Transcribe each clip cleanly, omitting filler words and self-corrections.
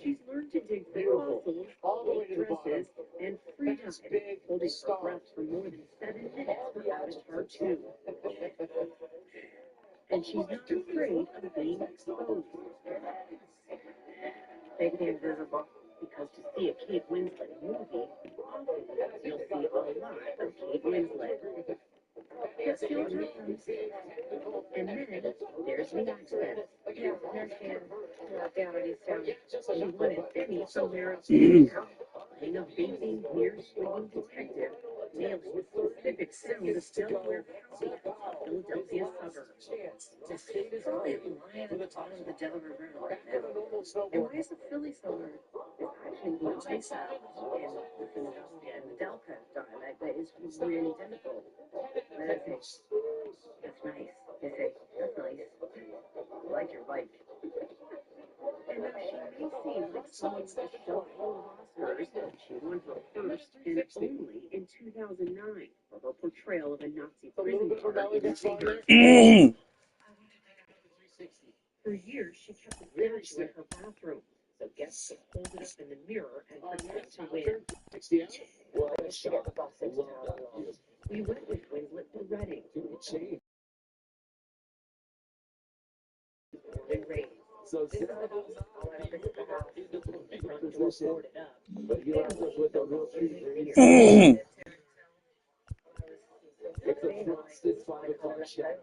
She's learned to dig for fossils, make dresses, and free dive, holding her breath for more than 7 minutes for Avatar 2. And she's not afraid of being exposed. Make me invisible, because to see a Kate Winslet movie, you'll see a lot of Kate Winslet. It's still happens. And then there's the accent. Yeah, understand. Down on East Town. She won an Emmy for Marathon, playing a vaping, beer-swinging detective, nailing the specific sound of Delaware County, Philadelphia suburbs. It's probably lying at the bottom of the Delaware River right now. And why is the Philly suburb? It's actually the Mesa and the Philadelphia and the Delta dialect that is really difficult. But I think that's nice. They say, that's nice. I like your bike. And now she may seem like someone with a show full of Oscars. She won her first and only in 2009 for her portrayal of a Nazi prison guard in the theater. For years, she kept the statue in her bathroom, so guests could hold it up in the mirror and pretend to win. We went with Winslet to Reading. And raised. So this is the house. I want to pick up the house. Front door boarded up. But you have to with the real trees. It's 5 o'clock show.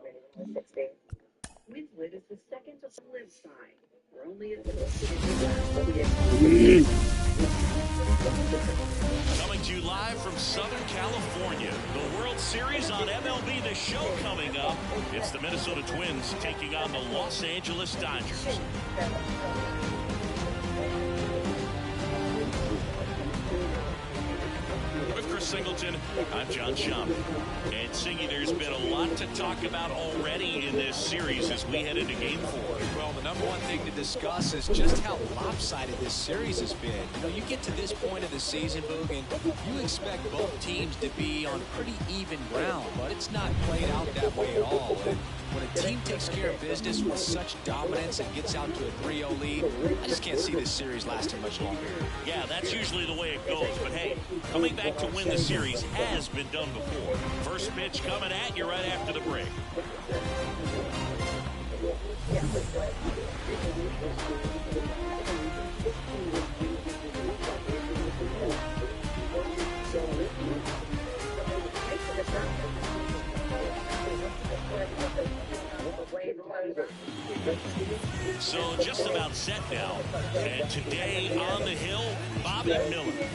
Winslet is the second to the live side. We're only at the Coming to you live from Southern California, the World Series on MLB The Show coming up. It's the Minnesota Twins taking on the Los Angeles Dodgers. With Chris Singleton, I'm John Schaum. And Singy, there's been a lot to talk about already in this series as we head into Game 4. Well, the number one thing to discuss is just how lopsided this series has been. You know, you get to this point of the season, Boog, and you expect both teams to be on pretty even ground, but it's not played out that way at all. And when a team takes care of business with such dominance and gets out to a 3-0 lead, I just can't see this series lasting much longer. Yeah, that's usually the way it goes. But hey, coming back to win the series has been done before. First pitch coming at you right after the break. So just about set now. And today on the hill, Bobby Miller.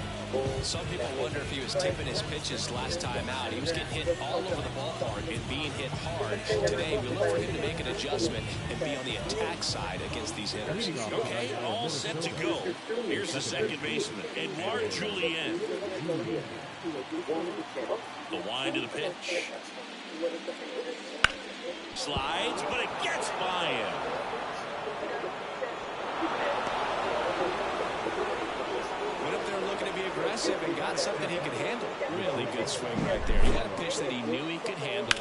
Some people wonder if he was tipping his pitches last time out. He was getting hit all over the ballpark and being hit hard. Today, we look for him to make an adjustment and be on the attack side against these hitters. Okay, all set to go. Here's the second baseman, Edouard Julien. The wind of the pitch. Slides, but it gets by him. Went up there looking to be aggressive and got something he could handle. Really good swing right there. He got a pitch that he knew he could handle,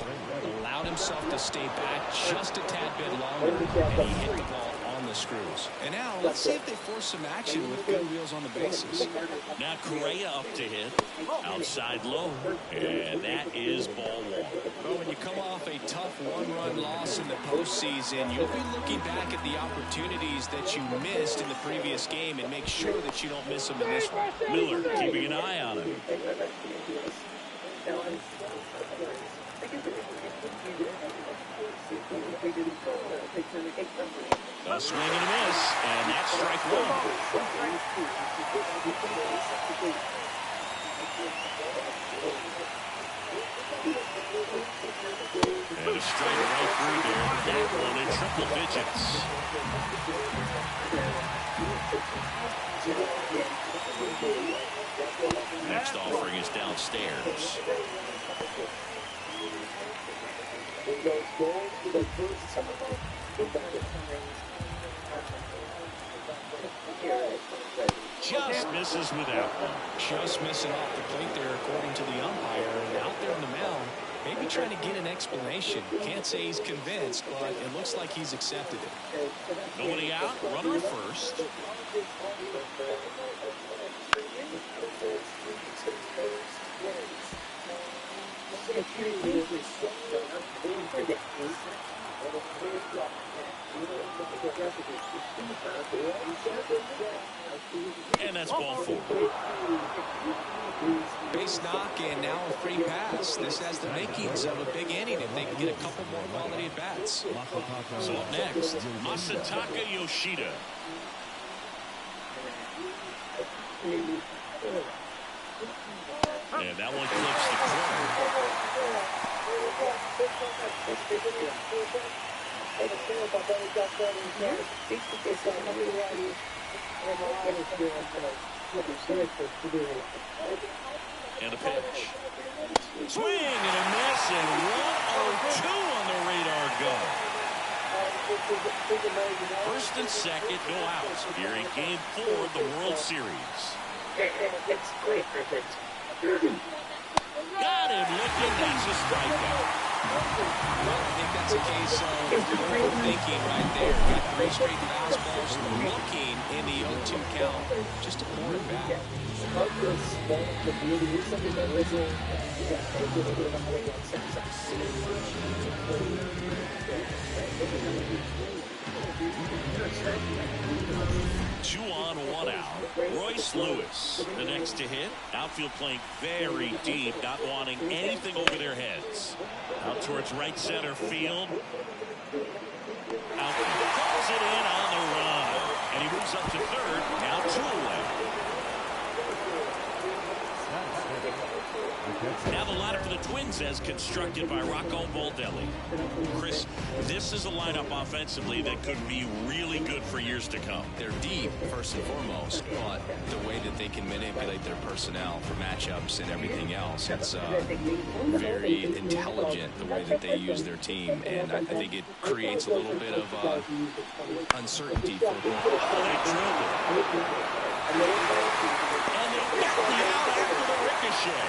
allowed himself to stay back just a tad bit longer, and he hit the ball on the screws. And now, let's see if they force some action with good wheels on the bases. Now Correa up to hit. Outside low. And that is ball one. Well, when you come off a tough one-run loss in the postseason, you'll be looking back at the opportunities that you missed in the previous game and make sure that you don't miss them in this one. Miller keeping an eye on him. A swing and a miss, and that's strike one. And a straight right through there. That one in triple digits. Next offering is downstairs. Just misses with that one. Just missing off the plate there, according to the umpire. And out there on the mound, Maybe trying to get an explanation. Can't say he's convinced, but it looks like he's accepted it. Nobody out, runner at first. And that's ball 4. Base knock and now a free pass. This has the makings of a big inning if they can get a couple more quality at bats. So up next, Masataka Yoshida. And that one clips the corner. And a pitch. Swing and a miss, and 1-0-2 on the radar gun. First and second, no outs. Here in Game 4 of the World Series. It's great, perfect. Got him looking. That's a strikeout. Well, I think that's a case of overthinking right there. Got 3 straight fastballs looking in the 0-2 count. Just to pour it back. Two on, 1 out. Royce Lewis, the next to hit. Outfield playing very deep, not wanting anything over their heads. Out towards right center field. Out, calls it in on the run. And he moves up to third, now 2 away. Now the lineup for the Twins as constructed by Rocco Baldelli. Chris, this is a lineup offensively that could be really good for years to come. They're deep, first and foremost, but the way that they can manipulate their personnel for matchups and everything else, it's very intelligent the way that they use their team, and I think it creates a little bit of uncertainty for them. And they got the out after the ricochet.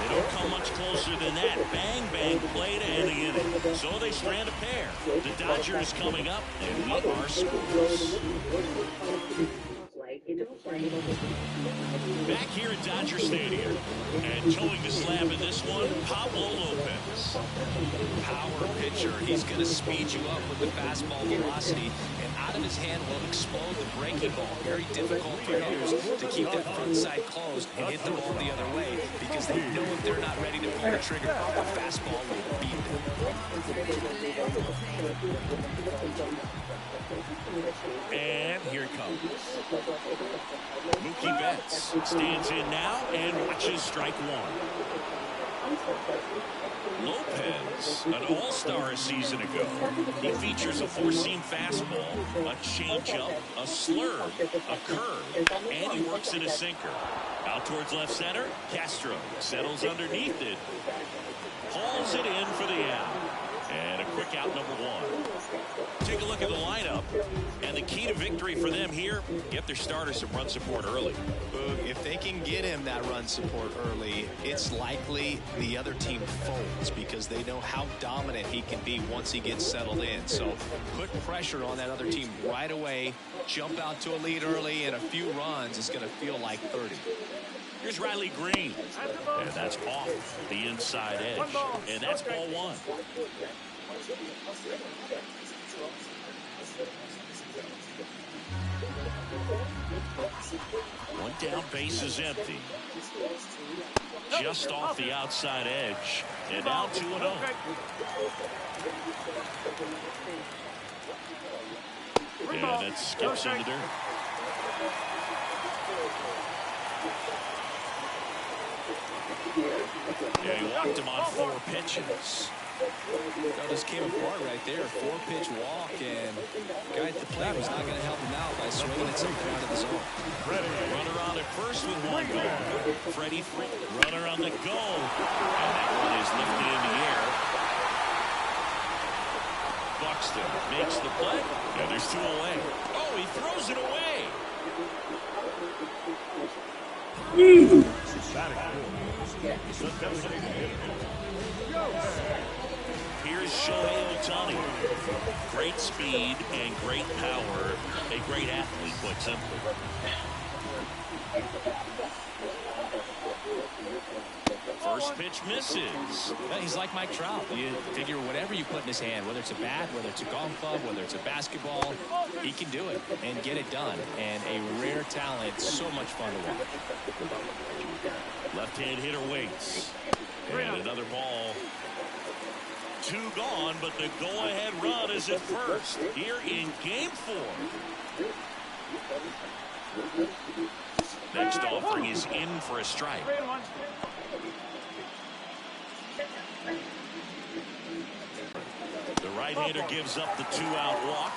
They don't come much closer than that. Bang, bang, play to end the inning. So they strand a pair. The Dodgers coming up, and we are scoreless. Back here at Dodger Stadium. And towing the slab in this one, Pablo Lopez. Power pitcher. He's going to speed you up with the fastball velocity, and out of his hand will explode the breaking ball. Very difficult for hitters to keep that front side closed and hit the ball the other way, because they know if they're not ready to pull the trigger, the fastball will beat them. And here it comes. Mookie Betts stands in now and watches strike 1. Lopez, an all-star a season ago. He features a 4-seam fastball, a changeup, a slurve, a curve, and he works in a sinker. Out towards left center, Castro settles underneath it, hauls it in for the out. And a quick out, number 1. Take a look at the lineup. And the key to victory for them here, get their starter some run support early. If they can get him that run support early, it's likely the other team folds, because they know how dominant he can be once he gets settled in. So put pressure on that other team right away. Jump out to a lead early, and a few runs is going to feel like 30. Here's Riley Green. And that's off the inside edge. And that's ball 1. One down, base is empty. Just off the outside edge. And now 2-0. And that skips in the dirt. Yeah, he walked him on 4 pitches. Well, this came apart right there. 4-pitch walk, and guy at the plate was not going to help him out by swinging at something out of the zone. Runner on at first with 1 gone. Freddie, runner on the go. And that one is lifted in the air. Buxton makes the play. And there's 2 away. Oh, he throws it away. Here's Shohei Ohtani. Great speed and great power. A great athlete, quite simply. First pitch misses. Well, he's like Mike Trout. You figure whatever you put in his hand, whether it's a bat, whether it's a golf club, whether it's a basketball, he can do it and get it done. And a rare talent, so much fun to watch. Left-hand hitter waits. And another ball. 2 gone, but the go-ahead run is at first here in Game 4. Next offering is in for a strike. The right-hander gives up the 2-out walk.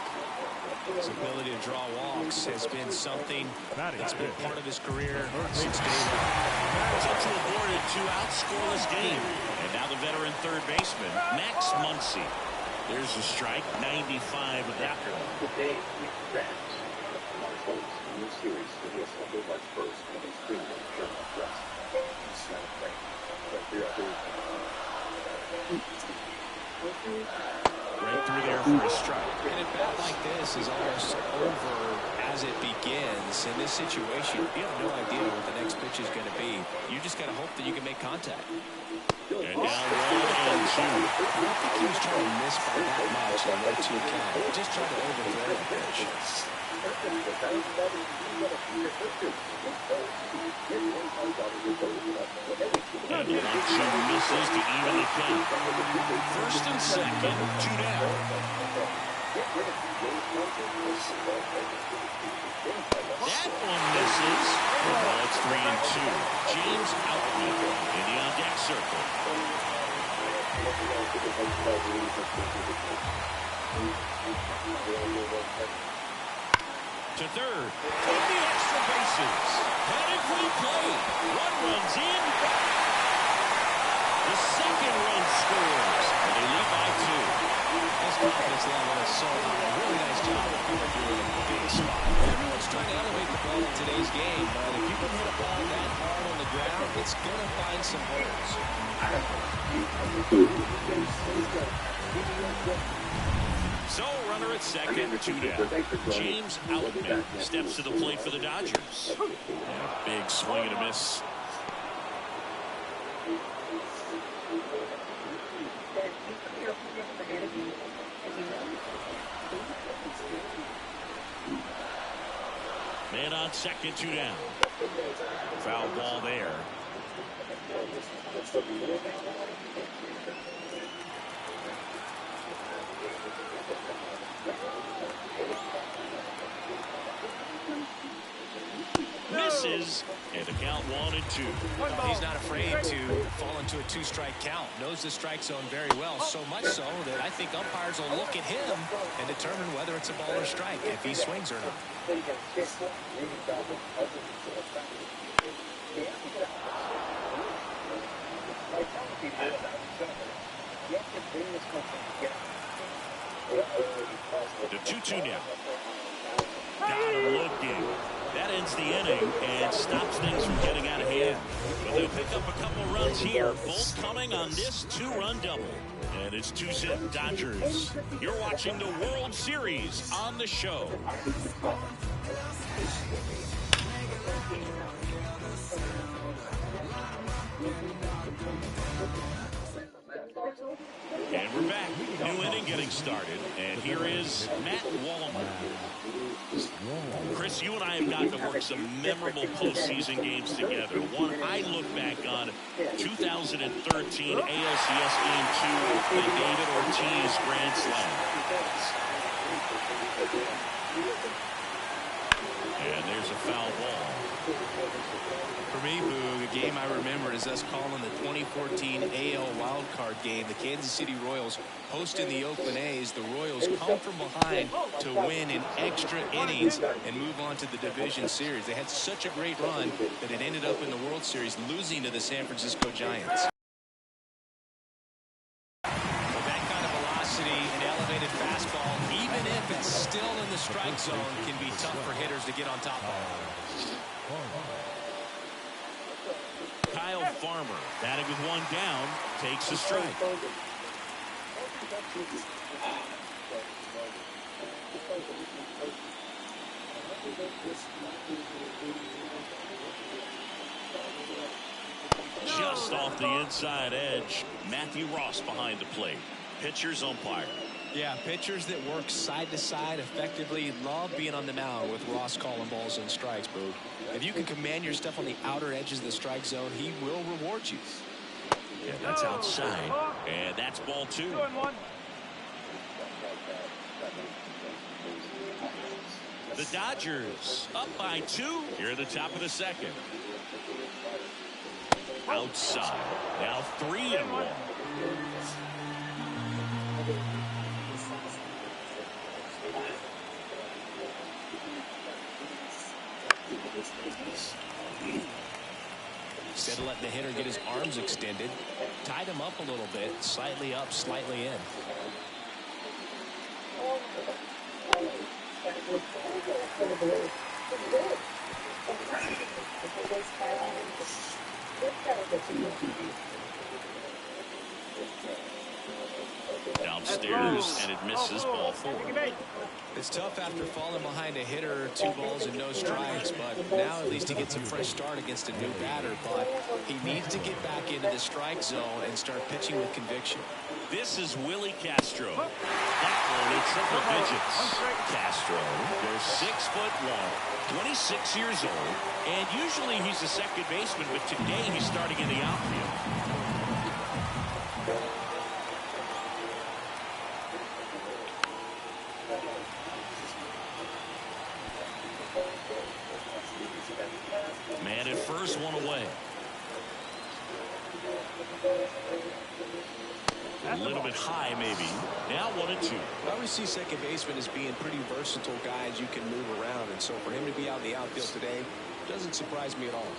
His ability to draw walks has been something that's been part of his career since day one. So to avoid a 2-out scoreless game. And now the veteran third baseman, Max Muncy. There's a strike, 95 of that one. Right through there for a strike. And a bat like this is almost over as it begins. In this situation, you have no idea what the next pitch is going to be. You just got to hope that you can make contact. And now 1 and 2. I don't think he was trying to miss by that much on that 2 count. Just trying to overthrow the pitch. And the 1-2 misses to even the count. First and second, 2 down. That one misses. Well, it's 3 and 2. James Outman in the on-deck circle. To third. From the extra bases. Headed for the plate. 1 runs in. The second run scores. And they lead by 2. His confidence level is so high. Really nice job of coming through in a big spot. Everyone's trying to elevate the ball in today's game, but if you can hit a ball that hard on the ground, it's going to find some holes. So, runner at second, 2 down. James Outman steps to the plate for the Dodgers. And a big swing and a miss. Man on second, 2 down. Foul ball there. Misses, and the count 1 and 2. He's not afraid to fall into a 2-strike count. Knows the strike zone very well, so much so that I think umpires will look at him and determine whether it's a ball or strike, if he swings or not. The 2-2 now. Got him looking. That ends the inning and stops things from getting out of hand. But they'll pick up a couple runs here, both coming on this 2-run double. And it's 2-zip Dodgers. You're watching the World Series on the show. And we're back. New inning getting started. And here is Matt Wallman. Chris, you and I have gotten to work some memorable postseason games together. One I look back on, 2013 ALCS Game 2, the David Ortiz Grand Slam. And there's a foul ball. For me, Boog, a game I remember is us calling the 2014 AL wildcard game. The Kansas City Royals hosting the Oakland A's. The Royals come from behind to win in extra innings and move on to the division series. They had such a great run that it ended up in the World Series losing to the San Francisco Giants. With that kind of velocity and elevated fastball, even if it's still in the strike zone, can be tough for hitters to get on top of. Kyle Farmer, batting with 1 down, takes a strike. Just off the inside edge. Matthew Ross behind the plate. Pitcher's umpire. Yeah, pitchers that work side to side effectively love being on the mound with Ross calling balls and strikes, Boog. If you can command your stuff on the outer edges of the strike zone, he will reward you. Yeah, that's outside. And that's ball 2. The Dodgers up by 2 here at the top of the second. Outside. Now 3-1. Instead of letting the hitter get his arms extended, tied him up a little bit, slightly up, slightly in. Downstairs, and it misses ball 4. It's tough after falling behind a hitter, 2 balls and no strikes, but now at least he gets a fresh start against a new batter. But he needs to get back into the strike zone and start pitching with conviction. This is Willie Castro. That one in triple digits. Castro goes 6'1", 26 years old, and usually he's a second baseman, but today he's starting in the outfield. Man at first, 1 away. A little bit high, maybe. Now 1-2. I always see second baseman as being pretty versatile guys you can move around, and so for him to be out in the outfield today doesn't surprise me at all.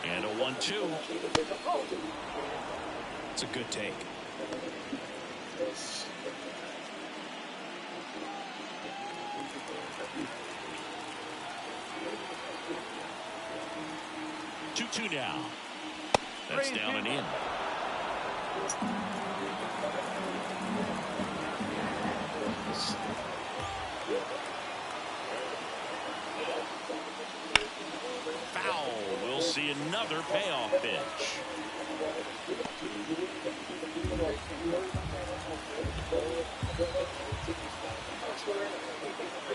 And a 1-2. It's a good take. Two now. That's down and in. Foul. We'll see another payoff pitch.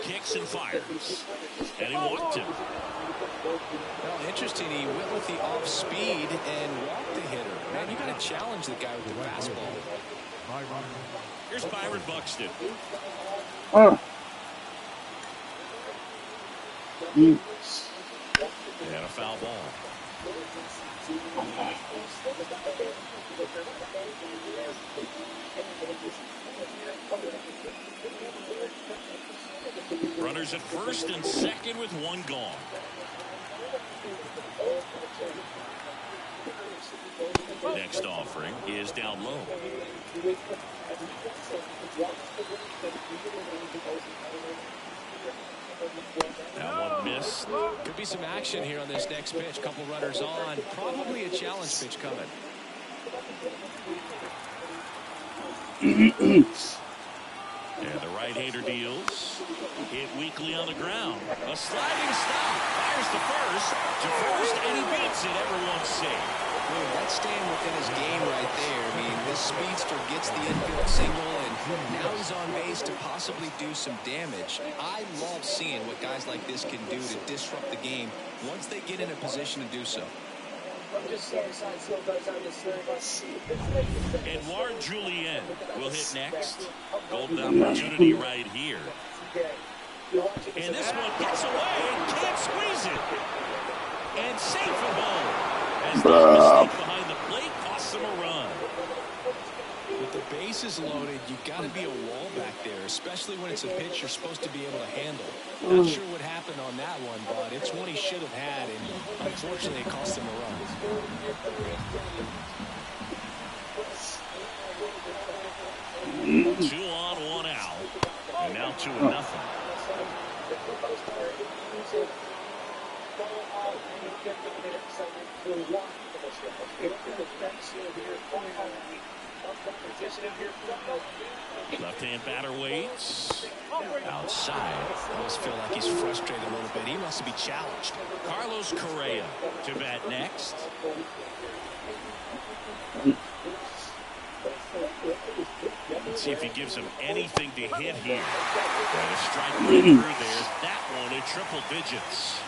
Kicks and fires. And he walked him. Well, interesting. He went with the off speed and walked the hitter. Man, you got to challenge the guy with the fastball. Here's Byron Buxton. And a foul ball. Runners at first and second with 1 gone. Next offering is down low. That one missed. Could be some action here on this next pitch. Couple runners on. Probably a challenge pitch coming. And the right-hander deals. Hit weakly on the ground. A sliding stop. Fires to first, and he beats it. Everyone's safe. Boy, that's staying within his game right there. I mean, this speedster gets the infield single, and now he's on base to possibly do some damage. I love seeing what guys like this can do to disrupt the game once they get in a position to do so. Edouard Julien will hit next. Golden opportunity right here. And this one gets away and can't squeeze it. And safe for home. As the mistake behind the plate costs him a run. With the bases loaded, you've got to be a wall back there, especially when it's a pitch you're supposed to be able to handle. Not sure what happened on that one, but it's one he should have had, and unfortunately it cost him a run. Two on, 1 out. And now 2-0. Left-hand batter waits. Outside. I almost feel like he's frustrated a little bit. He wants to be challenged. Carlos Correa to bat next. Let's see if he gives him anything to hit here. And a strike right through there. That one in triple digits.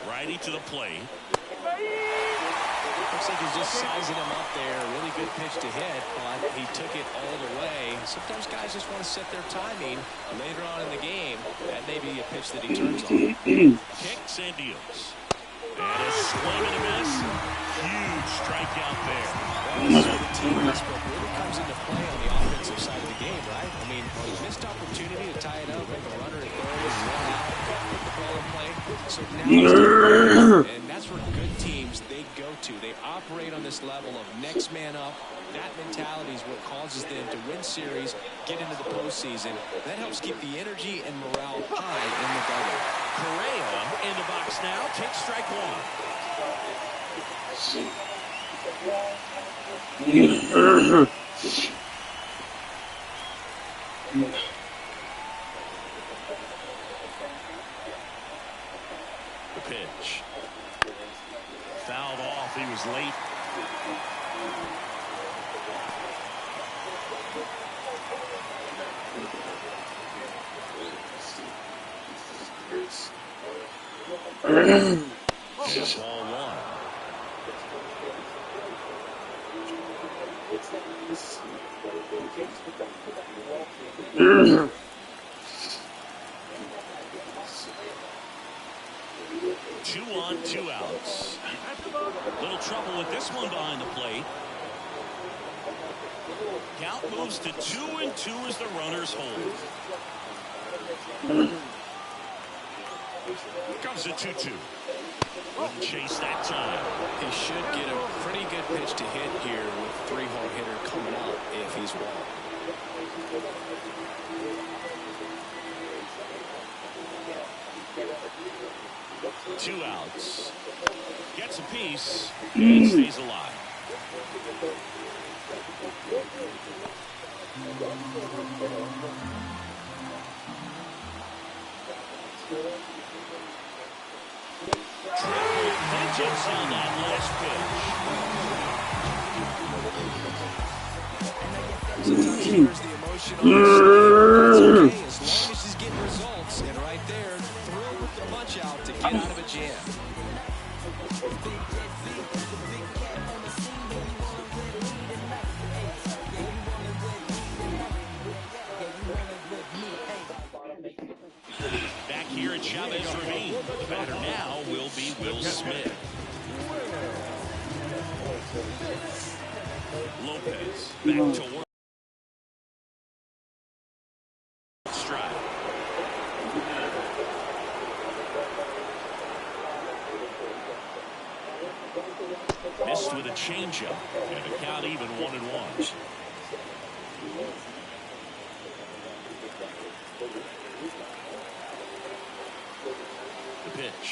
Righty to the plate. Looks like he's just sizing him up there. Really good pitch to hit, but he took it all the way. Sometimes guys just want to set their timing later on in the game. That may be a pitch that he turns on. Kicks and deals. And a swing and a miss. Huge strikeout there. Well, so the team aspect really comes into play on the offensive side of the game, right? I mean, a missed opportunity to tie it up, make a runner at third, run out, put the ball in play. So now and that's where good teams, they go to. They operate on this level of next man up. That mentality is what causes them to win series, get into the postseason. That helps keep the energy and morale high in the dugout. Correa in the box now. Takes strike one. The pitch. Fouled off. He was late. It's ball one. Two on, two outs. Little trouble with this one behind the plate. Count moves to 2-2 as the runners hold. Comes a 2-2. Wouldn't chase that time. He should get a pretty good pitch to hit here with three-hole hitter coming up if he's walked. Two outs. Gets a piece and stays alive. Triple digits on that last pitch. Sometimes he hears the emotion on the field. That's okay, as long as he's getting results. And right there, thrilled with the punch out to get out of a jam. Back here at Chavez Ravine. The batter now will be Will Smith. Lopez back to work. Stride. Missed with a changeup. And the count even 1-1. The pitch.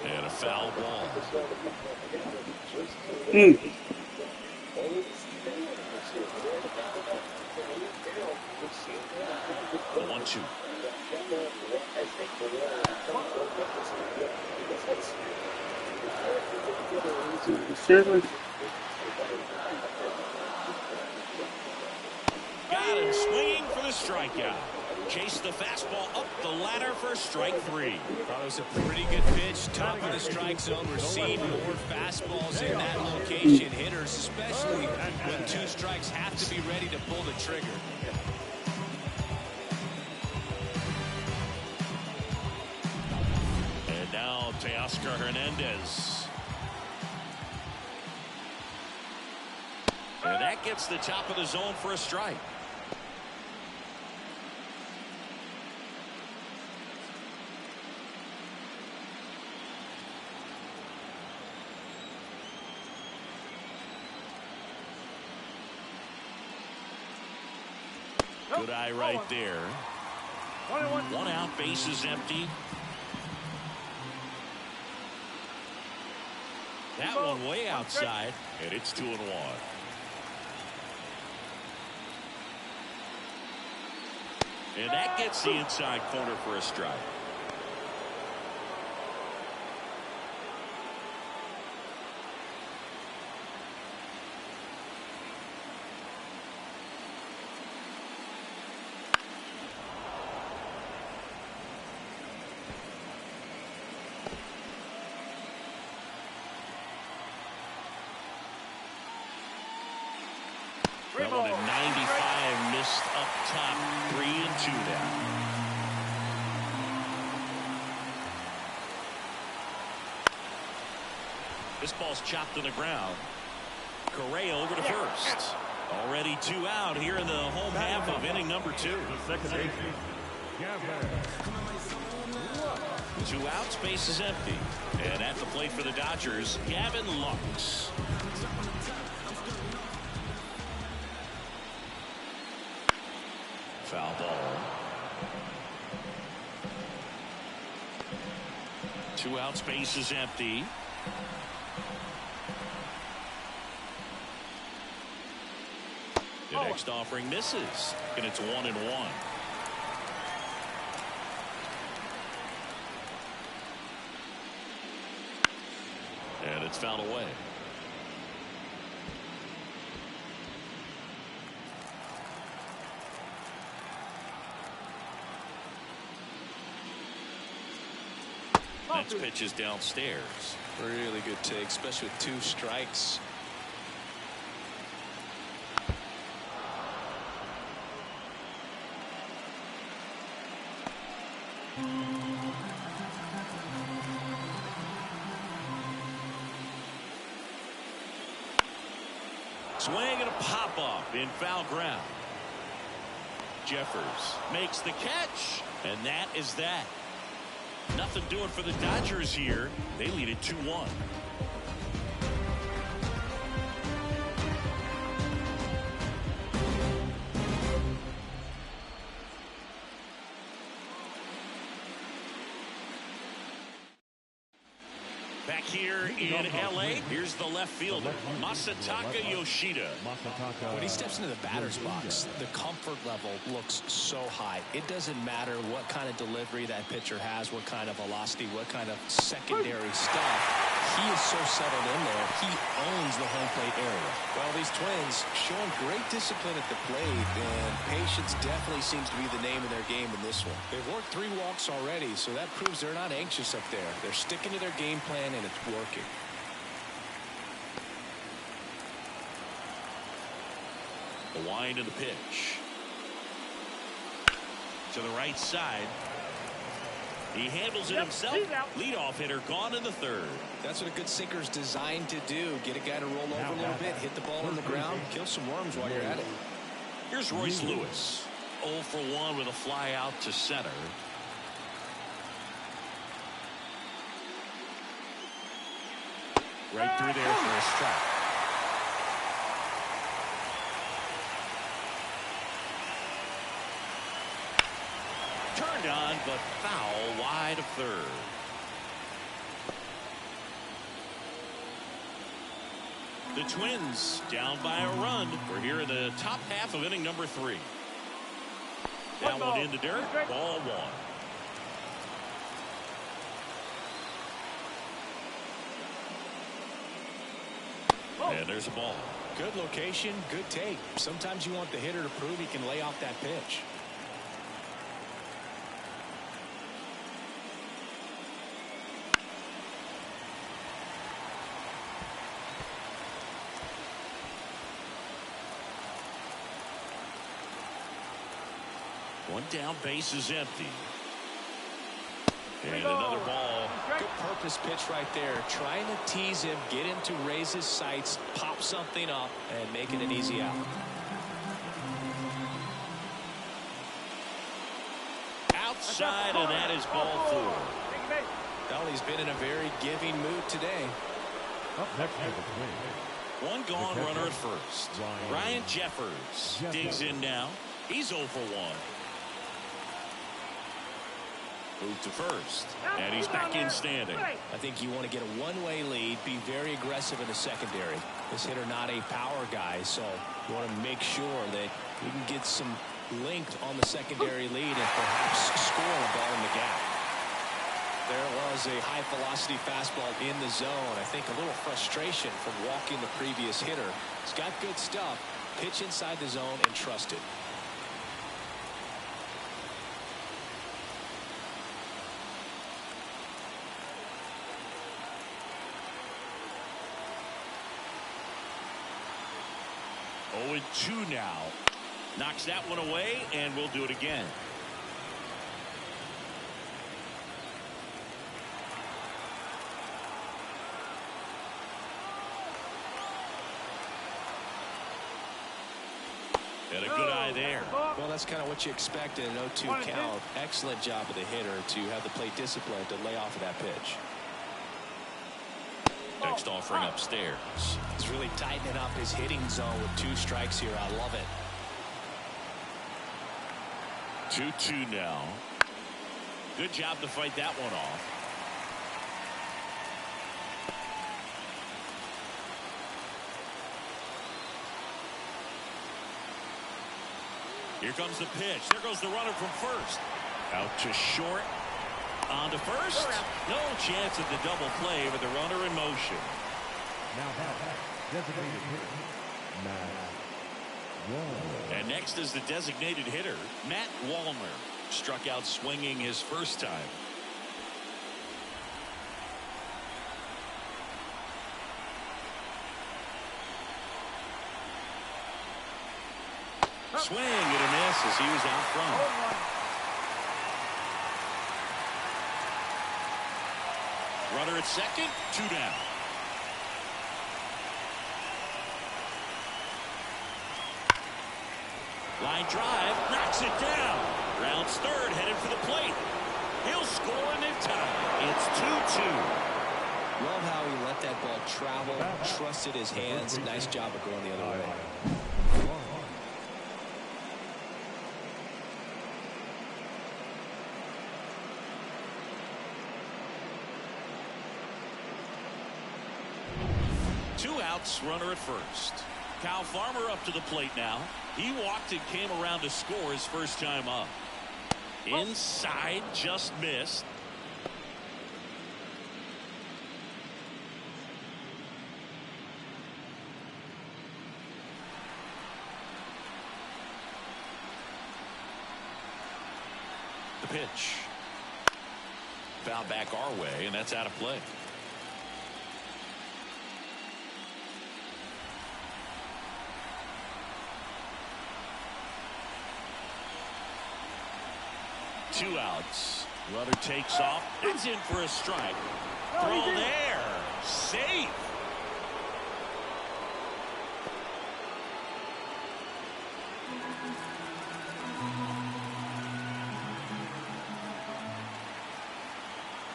And a foul ball. 1-2. Got him swinging for the strikeout. Chase the fastball up the ladder for strike three. Thought it was a pretty good pitch. Top of the strike zone. We're seeing more fastballs in that location. Hitters, especially when two strikes, have to be ready to pull the trigger. And now Teoscar Hernandez. And that gets the top of the zone for a strike. Good eye right there. 1 out, bases empty. That one way outside, and it's 2-1. And that gets the inside corner for a strike. That one at 95, missed up top. 3-2 now. This ball's chopped to the ground. Correa over to first. Already 2 out here in the home half of inning number 2. 2 outs, base is empty. And at the plate for the Dodgers, Gavin Lux. Foul ball. 2 outs, base is empty. The next offering misses, and it's 1-1. And it's fouled away. Next pitch is downstairs. Really good take, especially with 2 strikes. Swing and a pop off in foul ground. Jeffers makes the catch, and that is that. Nothing doing for the Dodgers here. They lead it 2-1. Back here in LA, here's the left fielder, Masataka Yoshida. When he steps into the batter's box, the comfort level looks so high. It doesn't matter what kind of delivery that pitcher has, what kind of velocity, what kind of secondary stuff. He is so settled in there. He owns the home plate area. Well, these Twins showing great discipline at the plate, and patience definitely seems to be the name of their game in this one. They've worked 3 walks already, so that proves they're not anxious up there. They're sticking to their game plan, and it's working. The wind of the pitch. To the right side. He handles it himself. Leadoff hitter gone in the 3rd. That's what a good sinker is designed to do. Get a guy to roll over a little bit, hit the ball on the ground, kill some worms while you're at it. Here's Royce Lewis. 0 for 1 with a fly out to center. Right through there for a strike. Turned on, but foul wide of 3rd. The Twins down by a run. We're here in the top half of inning number 3. That one in the dirt. Ball 1. And there's a ball. Good location, good take. Sometimes you want the hitter to prove he can lay off that pitch. One down, base is empty. And another ball. Good purpose pitch right there. Trying to tease him, get him to raise his sights, pop something up, and make it an easy out. Outside, and that is ball 4. Well, he's been in a very giving mood today. One gone runner at first. Ryan Jeffers digs in now. He's 0 for 1. Move to first, and he's back in standing. I think you want to get a one-way lead, be very aggressive in the secondary. This hitter not a power guy, so you want to make sure that you can get some length on the secondary lead and perhaps score a ball in the gap. There was a high-velocity fastball in the zone. I think a little frustration from walking the previous hitter. He's got good stuff. Pitch inside the zone and trust it. Oh, 2 now. Knocks that one away, and we'll do it again. And a good eye there. Well, that's kind of what you expect in an 0-2 count. Excellent job of the hitter to have the plate discipline to lay off of that pitch. Next offering upstairs. He's really tightening up his hitting zone with 2 strikes here. I love it. 2-2 now. Good job to fight that one off. Here comes the pitch. There goes the runner from first. Out to short. On to first. No chance of the double play with the runner in motion. Now designated hitter, Matt. And next is the designated hitter, Matt Wallner. Struck out swinging his first time. Swing and a miss as he was out front. Runner at second, 2 down. Line drive, knocks it down. Rounds third, headed for the plate. He'll score and they've tied. It's 2-2. Love how he let that ball travel, trusted his hands. Nice job of going the other way. Two outs, runner at first. Kyle Farmer up to the plate now. He walked and came around to score his first time up. Inside, just missed. The pitch. Foul back our way, and that's out of play. Two outs. Runner takes off. It's in for a strike. Throw there. Safe.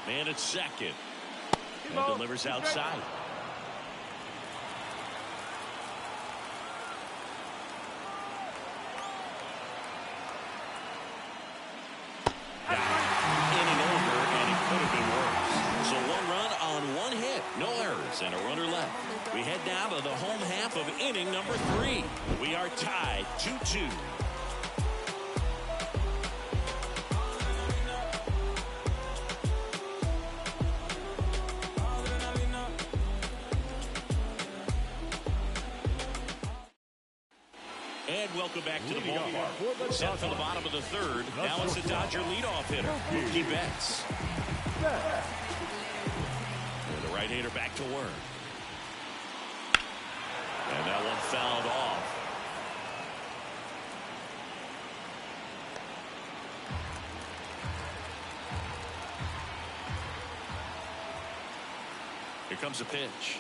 Man at second. And delivers outside. And a runner left. We head down to the home half of inning number 3. We are tied 2-2. And welcome back to the ballpark. Set for the bottom of the third. Now it's the Dodger leadoff hitter, Mookie Betts. Right-hander back to work. And that one fouled off. Here comes a pitch.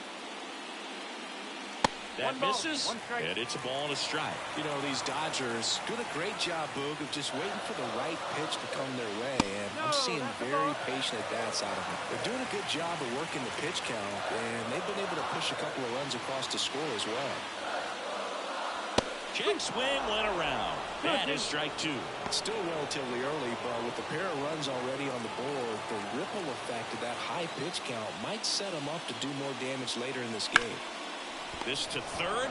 That misses, and it's a ball and a strike. You know, these Dodgers doing a great job, Boog, of just waiting for the right pitch to come their way, and I'm seeing very patient at-bats out of them. They're doing a good job of working the pitch count, and they've been able to push a couple of runs across to score as well. Check swing went around. That is strike 2. It's still relatively early, but with the pair of runs already on the board, the ripple effect of that high pitch count might set him up to do more damage later in this game. This to third.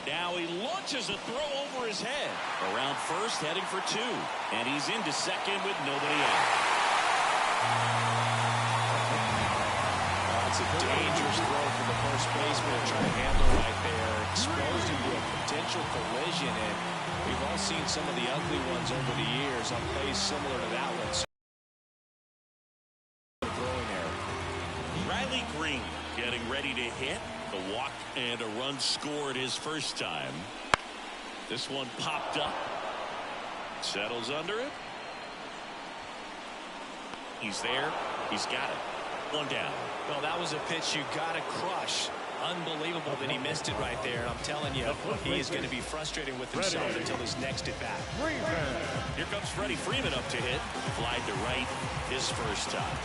Now he launches a throw over his head. Around first, heading for 2. And he's into second with nobody out. That's a dangerous throw for the first baseman to try to handle right there. Exposed him to a potential collision, and we've all seen some of the ugly ones over the years on plays similar to that one. Throwing error. Riley Green getting ready to hit. The walk and a run scored his first time. This one popped up. Settles under it. He's there. He's got it. One down. Well, that was a pitch you got to crush. Unbelievable that he missed it right there. I'm telling you, he is going to be frustrated with himself until his next at bat. Here comes Freddie Freeman up to hit. Flied to right his first time.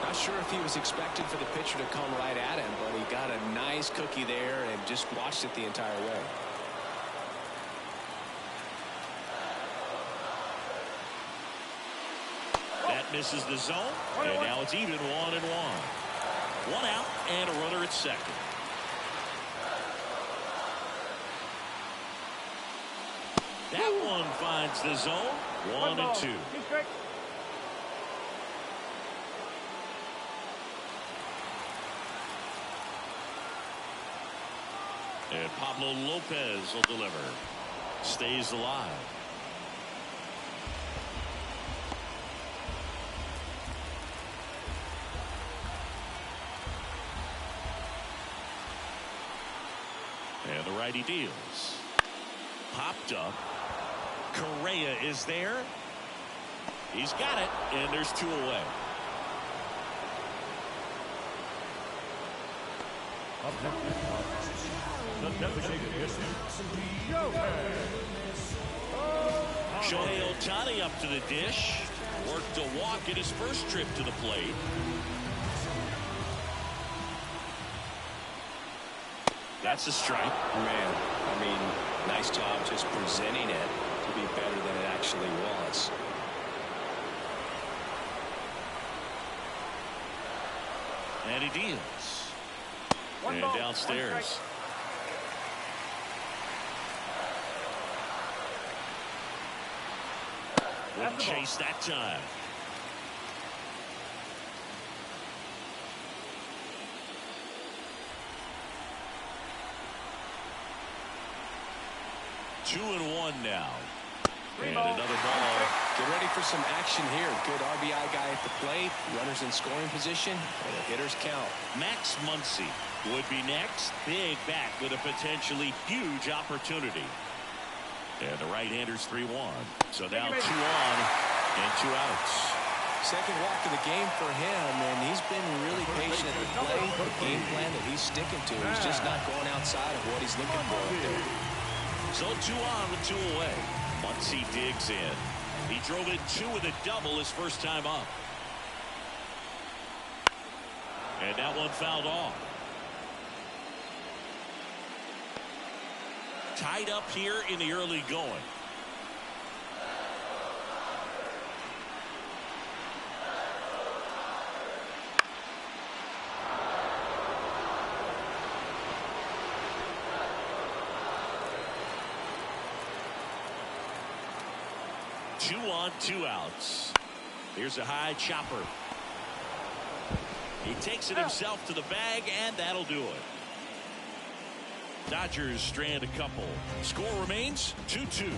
Not sure if he was expected for the pitcher to come right at him, but he got a nice cookie there and just watched it the entire way. That misses the zone, and now it's even 1-1. 1 out and a runner at second. That one finds the zone. 1-2. And Pablo Lopez will deliver. Stays alive. And the righty deals. Popped up. Correa is there. He's got it, and there's 2 away. Up next, the designated hitter, Shohei Ohtani up to the dish. Worked a walk in his first trip to the plate. That's a strike. Man, I mean, nice job just presenting it to be better than it actually was. And he deals. And downstairs. Wouldn't chase that time. Two and one now. And another ball. Get ready for some action here. Good RBI guy at the plate. Runners in scoring position. And the hitters count. Max Muncy would be next. Big bat with a potentially huge opportunity. And the right-hander's 3-1. So now 2 on and 2 outs. Second walk of the game for him, and he's been really patient at the plate. The game plan that he's sticking to. He's just not going outside of what he's looking for up there. So 2 on with 2 away. Muncy digs in. He drove in 2 with a double his first time up. And that one fouled off. Tied up here in the early going. Two on, 2 outs. Here's a high chopper. He takes it himself to the bag, and that'll do it. Dodgers strand a couple. Score remains 2-2.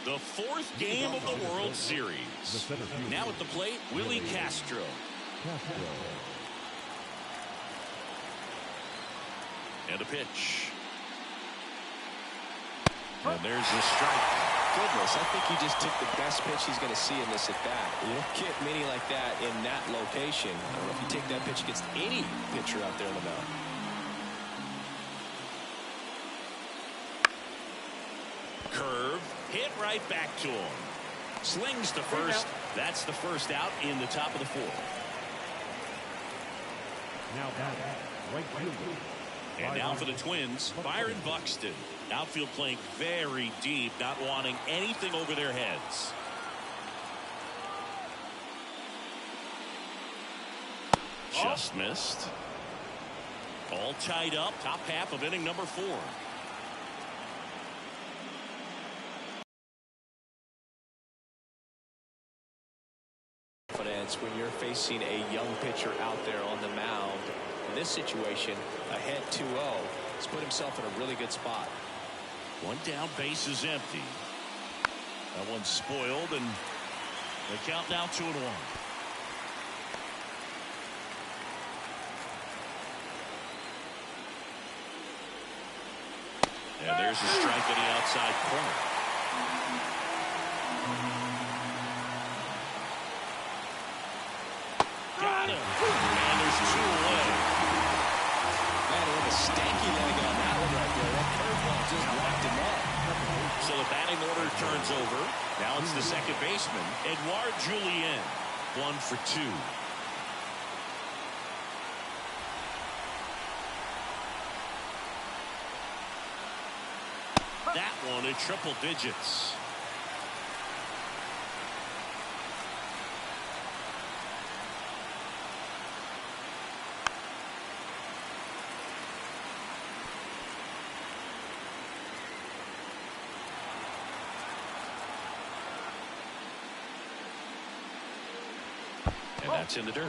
The 4th game of the World Series. Now at the plate, Willie Castro. And a pitch. And there's the strike. Goodness, I think he just took the best pitch he's going to see in this at bat. You don't get many like that in that location. I don't know if you take that pitch against any pitcher out there in the mound. Hit right back to him. Slings to first. That's the first out in the top of the fourth. Now batting, right fielder. And now for the Twins, Byron Buxton. Outfield playing very deep, not wanting anything over their heads. Just missed. All tied up, top half of inning number 4. When you're facing a young pitcher out there on the mound, in this situation, ahead 2-0, he's put himself in a really good spot. One down, base is empty. That one's spoiled, and the count now 2-1. And there's a strike in the outside corner. Got him. And there's 2 away. Man, with a stanky leg on that one right there. That curveball just locked him up. So the batting order turns over. Now it's the second baseman, Edouard Julien. 1 for 2. That one in triple digits. And that's in the dirt.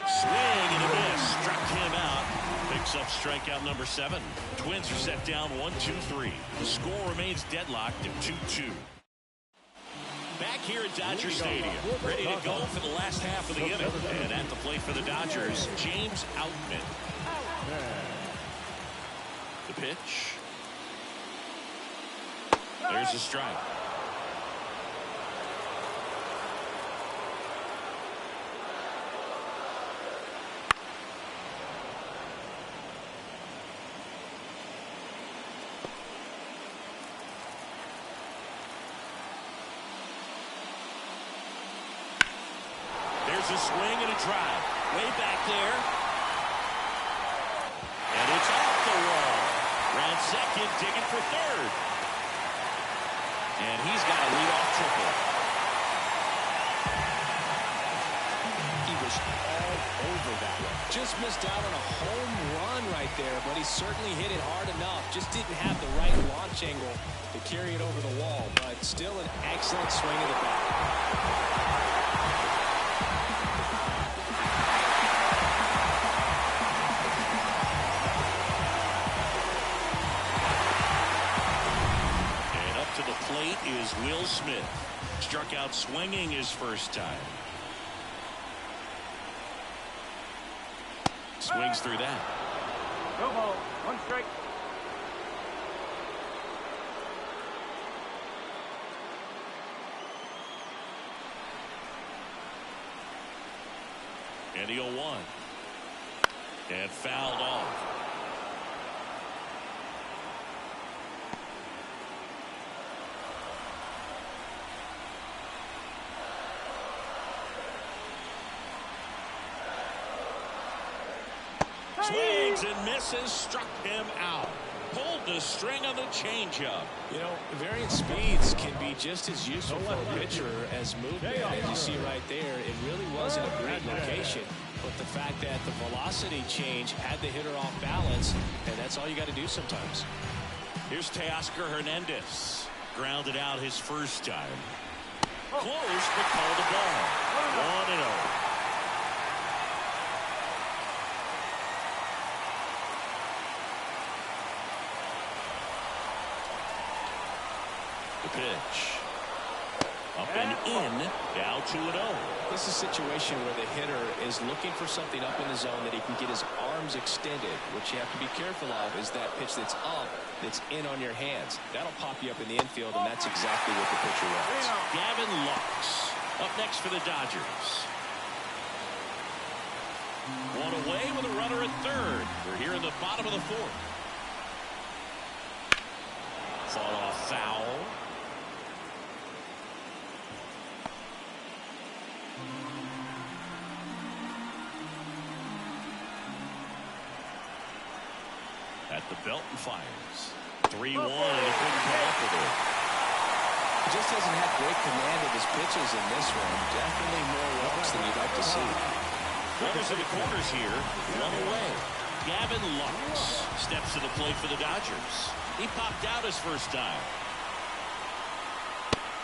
Swing and a miss. Struck him out. Picks up strikeout number 7. Twins are set down 1-2-3. The score remains deadlocked at 2-2. Back here at Dodger Stadium, ready to go for the last half of the inning. And at the plate for the Dodgers, James Outman. The pitch. There's a strike. There's a swing and a drive. Way back there. And it's off the wall. Round second, digging for third. And he's got a leadoff triple. He was all over that one. Just missed out on a home run right there, but he certainly hit it hard enough. Just didn't have the right launch angle to carry it over the wall, but still an excellent swing of the bat. Is Will Smith. Struck out swinging his first time. Swings through that. No ball. 1 strike. And the 0-1. And fouled off. Swings and misses, struck him out. Pulled the string on the changeup. You know, varying speeds can be just as useful for a pitcher as movement. As you see right there, it really wasn't a great location. But the fact that the velocity change had the hitter off balance, and that's all you got to do sometimes. Here's Teoscar Hernandez. Grounded out his first time. Close, but called a ball. 1-0. Pitch. Up and in. Now 2-0. This is a situation where the hitter is looking for something up in the zone that he can get his arms extended. What you have to be careful of is that pitch that's up, that's in on your hands. That'll pop you up in the infield, and that's exactly what the pitcher wants. Gavin Lux up next for the Dodgers. One away with a runner at third. We're here in the bottom of the fourth. Fought off foul. At the belt and fires. 3-1 and a big call for it. He just doesn't have great command of his pitches in this one. Definitely more walks than you'd like to see. Runners in the corners here. One away. Gavin Lux steps to the plate for the Dodgers. He popped out his first time.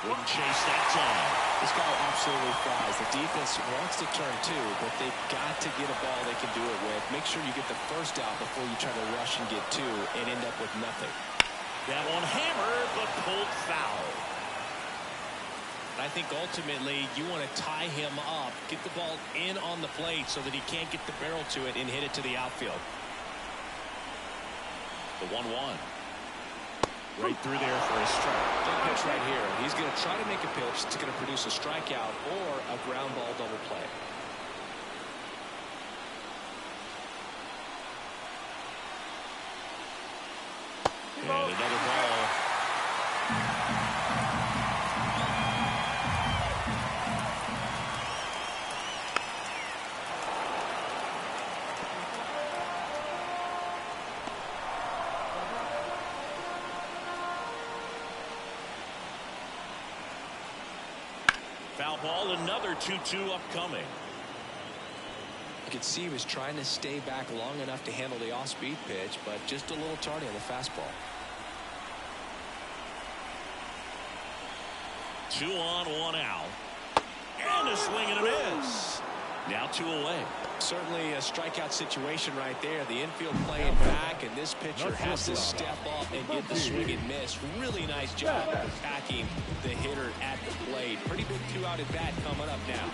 Wouldn't chase that time. This guy absolutely flies. The defense wants to turn two, but they've got to get a ball they can do it with. Make sure you get the first out before you try to rush and get two and end up with nothing. That one hammered, but pulled foul. I think ultimately you want to tie him up, get the ball in on the plate so that he can't get the barrel to it and hit it to the outfield. The 1-1. Right through there for a strike. Good pitch right here. He's going to try to make a pitch that's going to produce a strikeout or a ground ball double play. And another ball. Foul ball, another 2-2 upcoming. You could see he was trying to stay back long enough to handle the off-speed pitch, but just a little tardy on the fastball. 2 on, 1 out. And a swing and a miss. Now 2 away. Certainly a strikeout situation right there. The infield playing back, and this pitcher has to step up and get the swing and miss. Really nice job of attacking the hitter at the plate. Pretty big 2-out at bat coming up now.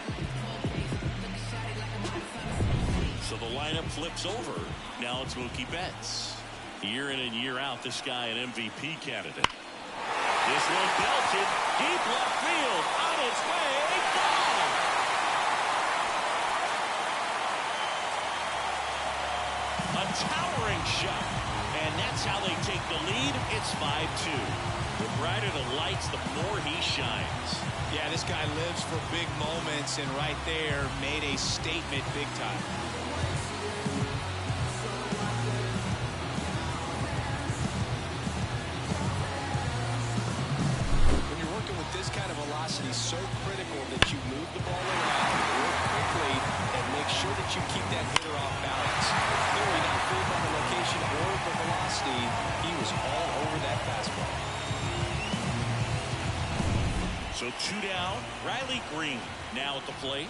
So the lineup flips over. Now it's Mookie Betts. Year in and year out, this guy an MVP candidate. This one belted deep left field, on its way, gone. A towering shot, and that's how they take the lead. It's 5-2. The brighter the lights, the more he shines. Yeah, this guy lives for big moments, and right there made a statement big time. When you're working with this kind of velocity, so critical that you move the ball around, work quickly, and make sure that you keep that hitter off balance. Clearly not fooled by the location or the velocity. He was all over that fastball. So 2 down. Riley Green now at the plate.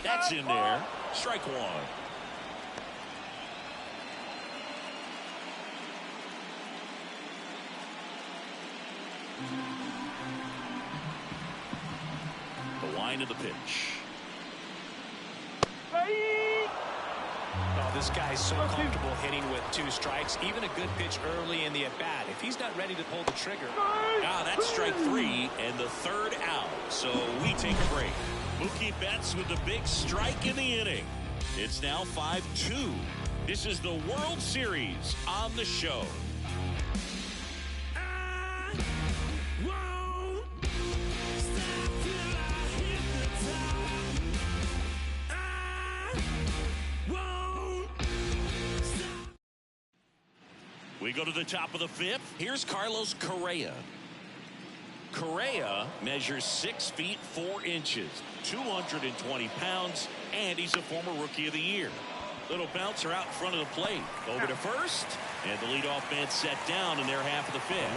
That's in there. Strike 1. The line of the pitch. Oh, this guy's so comfortable hitting with 2 strikes. Even a good pitch early in the at-bat. If he's not ready to pull the trigger. Ah, that's strike 3 and the 3rd out. So we take a break. Mookie Betts with the big strike in the inning. It's now 5-2. This is the World Series on the show. We go to the top of the 5th. Here's Carlos Correa. Correa measures 6 feet 4 inches, 220 pounds, and he's a former Rookie of the Year. Little bouncer out in front of the plate. Over to first, and the leadoff man set down in their half of the 5th.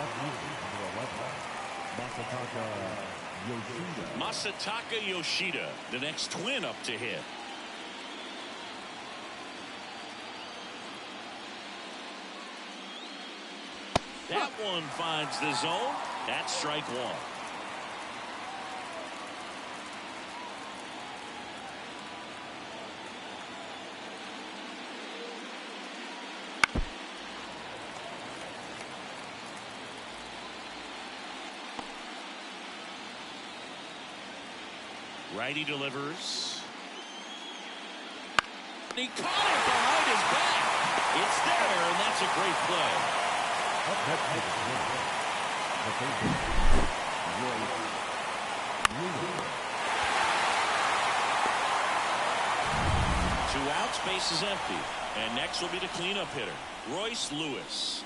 Masataka Yoshida, the next twin up to hit. That one finds the zone. That's strike 1. Righty delivers. and he caught it behind his back. It's there, and that's a great play. Two outs, base is empty. And next will be the cleanup hitter, Royce Lewis.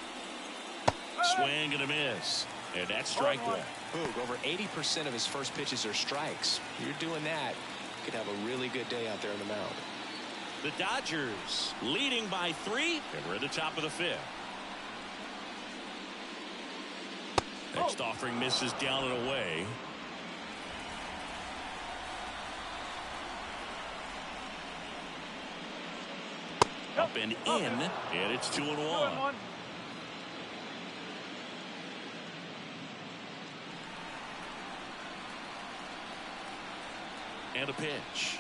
Swing and a miss. And that's strike one. Boog, over 80% of his first pitches are strikes. You're doing that, you could have a really good day out there on the mound. The Dodgers leading by 3, and we're at the top of the 5th. Next offering misses down and away. Up and in, and it's 2-1. And a pitch.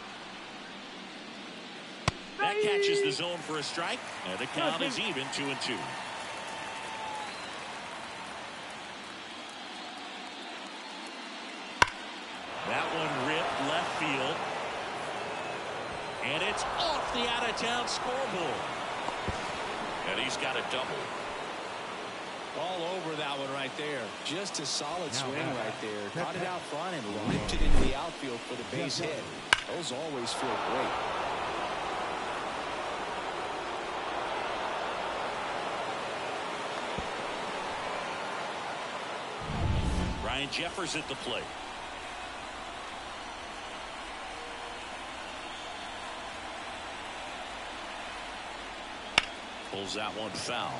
That catches the zone for a strike, and the count is even 2-2. That one ripped left field. And it's off the out-of-town scoreboard. And he's got a double. All over that one right there. Just a solid swing right there. Caught it out front and ripped it into the outfield for the base hit. Those always feel great. Ryan Jeffers at the plate. Pulls that one foul.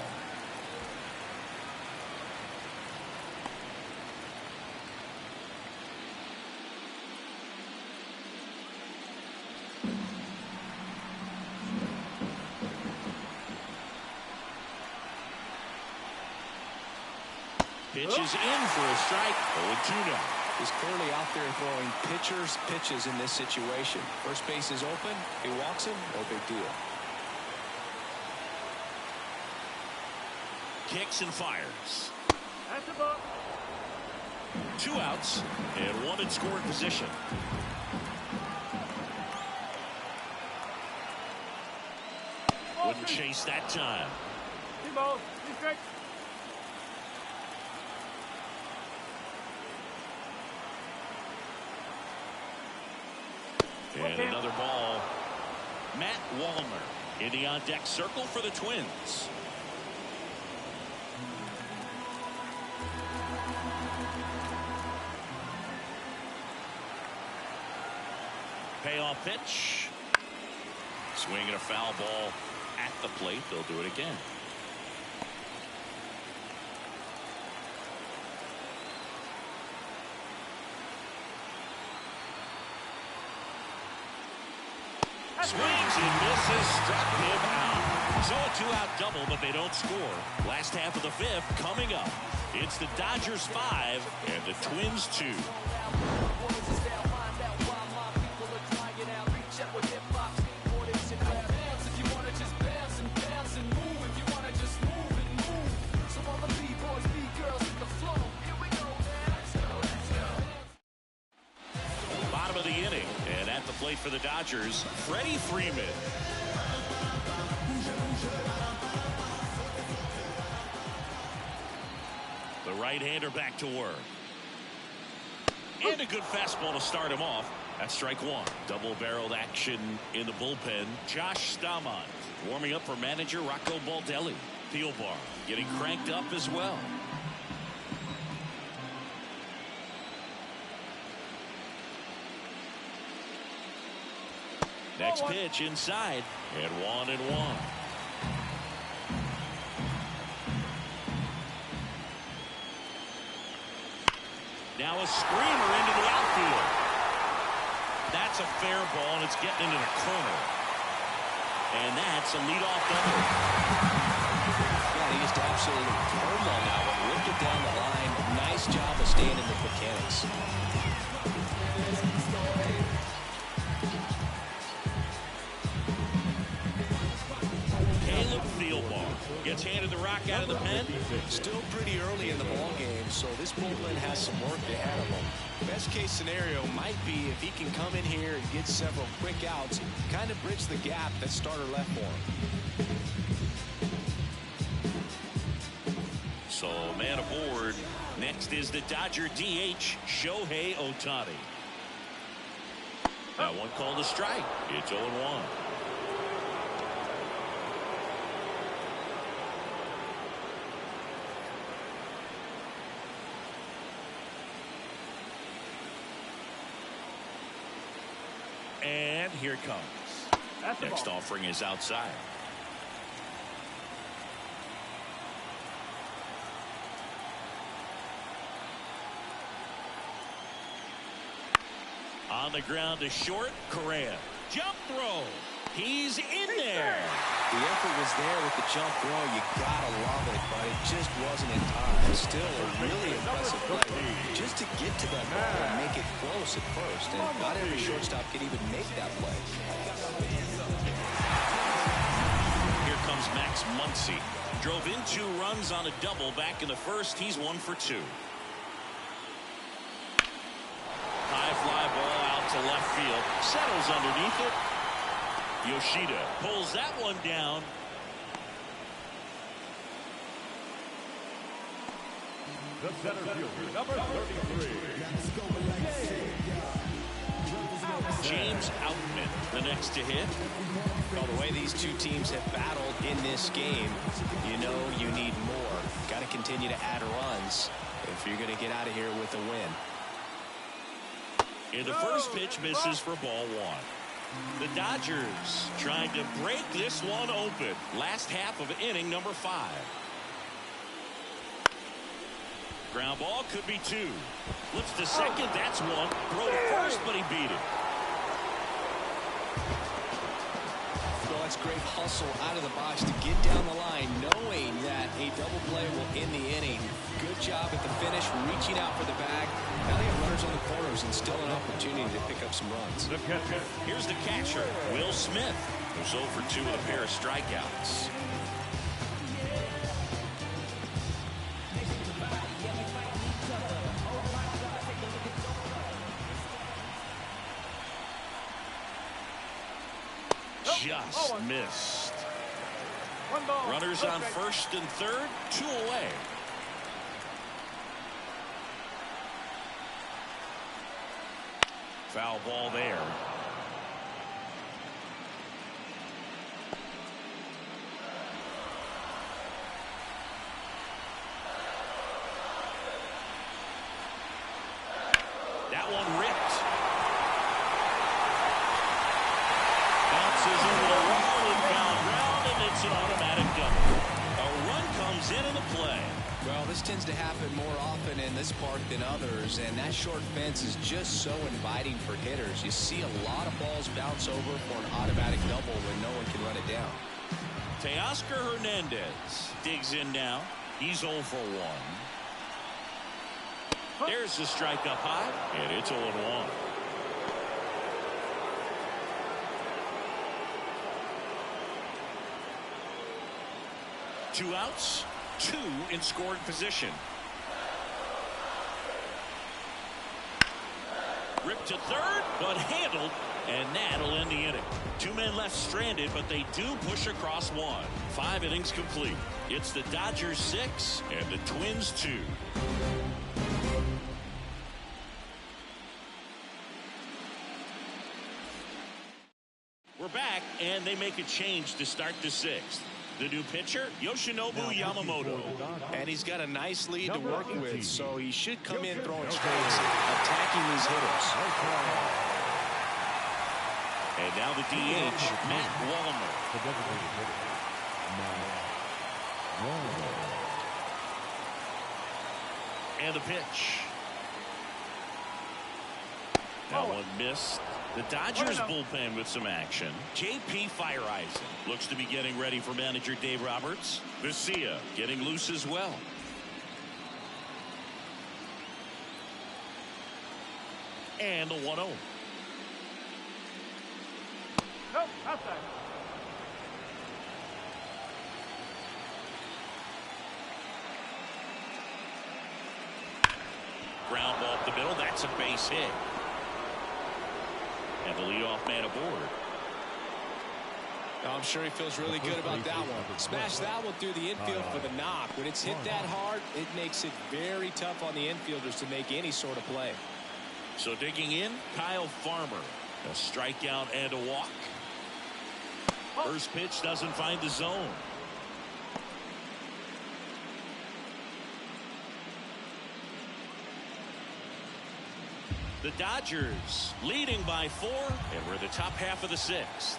Pitches in for a strike. 0-2 now. He's clearly out there throwing pitches in this situation. First base is open. He walks him. No big deal. Kicks and fires. That's the ball. 2 outs and 1 in scoring position. Wouldn't chase that time. 2 balls, 2 strikes. And another ball. Matt Wallner in the on-deck circle for the Twins. Payoff pitch. Swinging a foul ball at the plate. They'll do it again. Swings and misses, struck him out. So a 2-out double, but they don't score. Last half of the 5th coming up. It's the Dodgers 5 and the Twins 2. Bottom of the inning, and at the plate for the Dodgers, Freddie Freeman. The right-hander back to work. And a good fastball to start him off. That's strike 1. Double-barreled action in the bullpen. Josh Staumont warming up for manager Rocco Baldelli. Thielbar getting cranked up as well. Next pitch inside, and 1-1. Now a screamer into the outfield. That's a fair ball, and it's getting into the corner. And that's a leadoff double. Yeah, he just absolutely turned on that one, whipped it down the line. Nice job of staying in the mechanics. Caleb Thielbar Gets handed the rock out of the pen. Still pretty early in the ball game, so this bullpen has some work ahead of him. Best case scenario might be if he can come in here and get several quick outs, kind of bridge the gap that starter left for him. So man aboard. Next is the Dodger DH, Shohei Ohtani. That one called a strike. It's 0-1. And here it comes. Next offering is outside. On the ground to short, Correa. Jump throw. He's in there. The effort was there with the jump throw. You gotta love it, but it just wasn't in time. Still a really impressive play. Just to get to that ball and make it close at first. And not every shortstop can even make that play. Here comes Max Muncy. Drove in 2 runs on a double back in the first. He's 1 for 2. High fly ball out to left field. Settles underneath it. Yoshida pulls that one down. The center fielder, number 33. James Outman, the next to hit. Well, the way these two teams have battled in this game, you know you need more. Got to continue to add runs if you're going to get out of here with a win. And the first pitch misses for ball 1. The Dodgers trying to break this one open. Last half of inning number 5. Ground ball could be 2. Flips to second. That's 1. Throw to first, but he beat it. Well, that's great hustle out of the box to get down the line, knowing that a double play will end the inning. Good job at the finish, reaching out for the bag. Now they have runners on the corners and still an opportunity to pick up some runs. Here's the catcher, Will Smith, who's 0 for 2 with a pair of strikeouts. Just missed. Runners on first and third, 2 away. Foul ball there. That one ripped. Bounces into the wall and foul ground, and it's an automatic double. A run comes in the play. Well, this tends to happen more often in this park than others, and that short fence is just so inviting for hitters. You see a lot of balls bounce over for an automatic double when no one can run it down. Teoscar Hernandez digs in now. He's 0 for 1. There's the strike up high, and it's 0-1. Two outs. 2 in scoring position. Ripped to third, but handled, and that'll end the inning. 2 men left stranded, but they do push across 1. 5 innings complete. It's the Dodgers 6 and the Twins 2. We're back, and they make a change to start the 6th. The new pitcher, Yoshinobu Yamamoto. And he's got a nice lead to work with, so he should come in throwing strikes, attacking these hitters. And now the DH, Matt Wallner. And the pitch. That one missed. The Dodgers bullpen with some action. J.P. Fireisen looks to be getting ready for manager Dave Roberts. Garcia getting loose as well. And the 1-0. Nope, outside. ground ball up the middle. That's a base hit. And the leadoff man aboard. I'm sure he feels really good about that one. Smash that one through the infield for the knock. When it's hit that hard, it makes it very tough on the infielders to make any sort of play. So digging in, Kyle Farmer. A strikeout and a walk. First pitch doesn't find the zone. The Dodgers leading by 4, and we're in the top half of the 6th.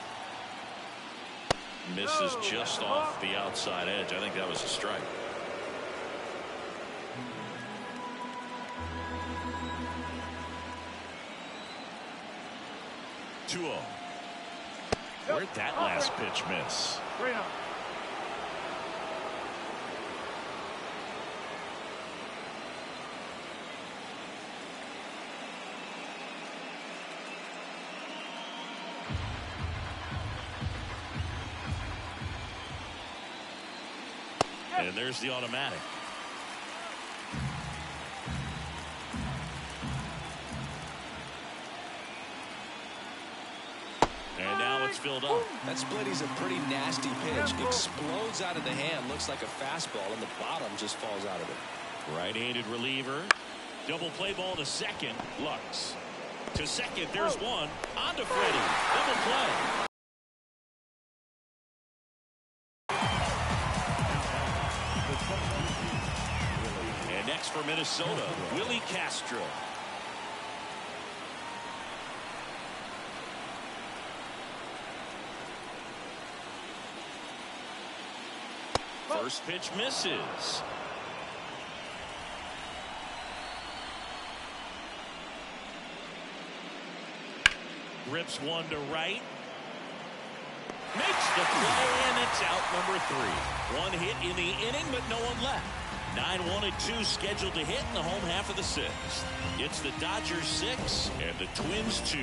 Misses just off the outside edge. I think that was a strike. Where'd that last pitch miss? And there's the automatic. And now it's filled up. That split is a pretty nasty pitch. Explodes out of the hand. Looks like a fastball, and the bottom just falls out of it. Right-handed reliever. Double play ball to second. Lux. To second, there's one. On to Freddie. Double play. And next for Minnesota, Willie Castro. First pitch misses. Rips one to right. Makes the play, and it's out number 3. One hit in the inning, but no one left. 9-1 and 2 scheduled to hit in the home half of the 6th. It's the Dodgers 6 and the Twins 2.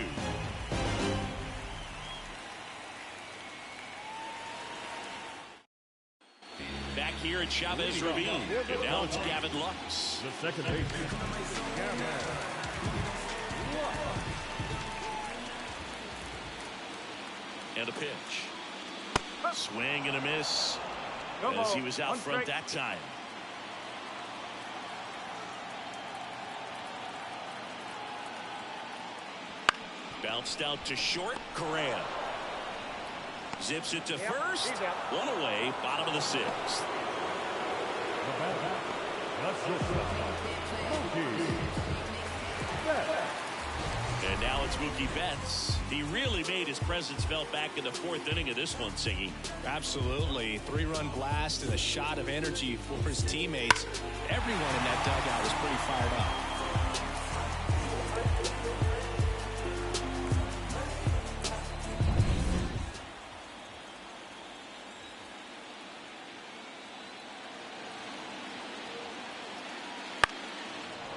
Back here at Chavez Ravine, and now it's Gavin Lux. The second baseman. And a pitch. Swing and a miss as he was out front that time. Bounced out to short. Correa zips it to first. One away, bottom of the 6th. And now it's Mookie Betts. He really made his presence felt back in the 4th inning of this one, Siggy. Absolutely. 3-run blast and a shot of energy for his teammates. Everyone in that dugout was pretty fired up.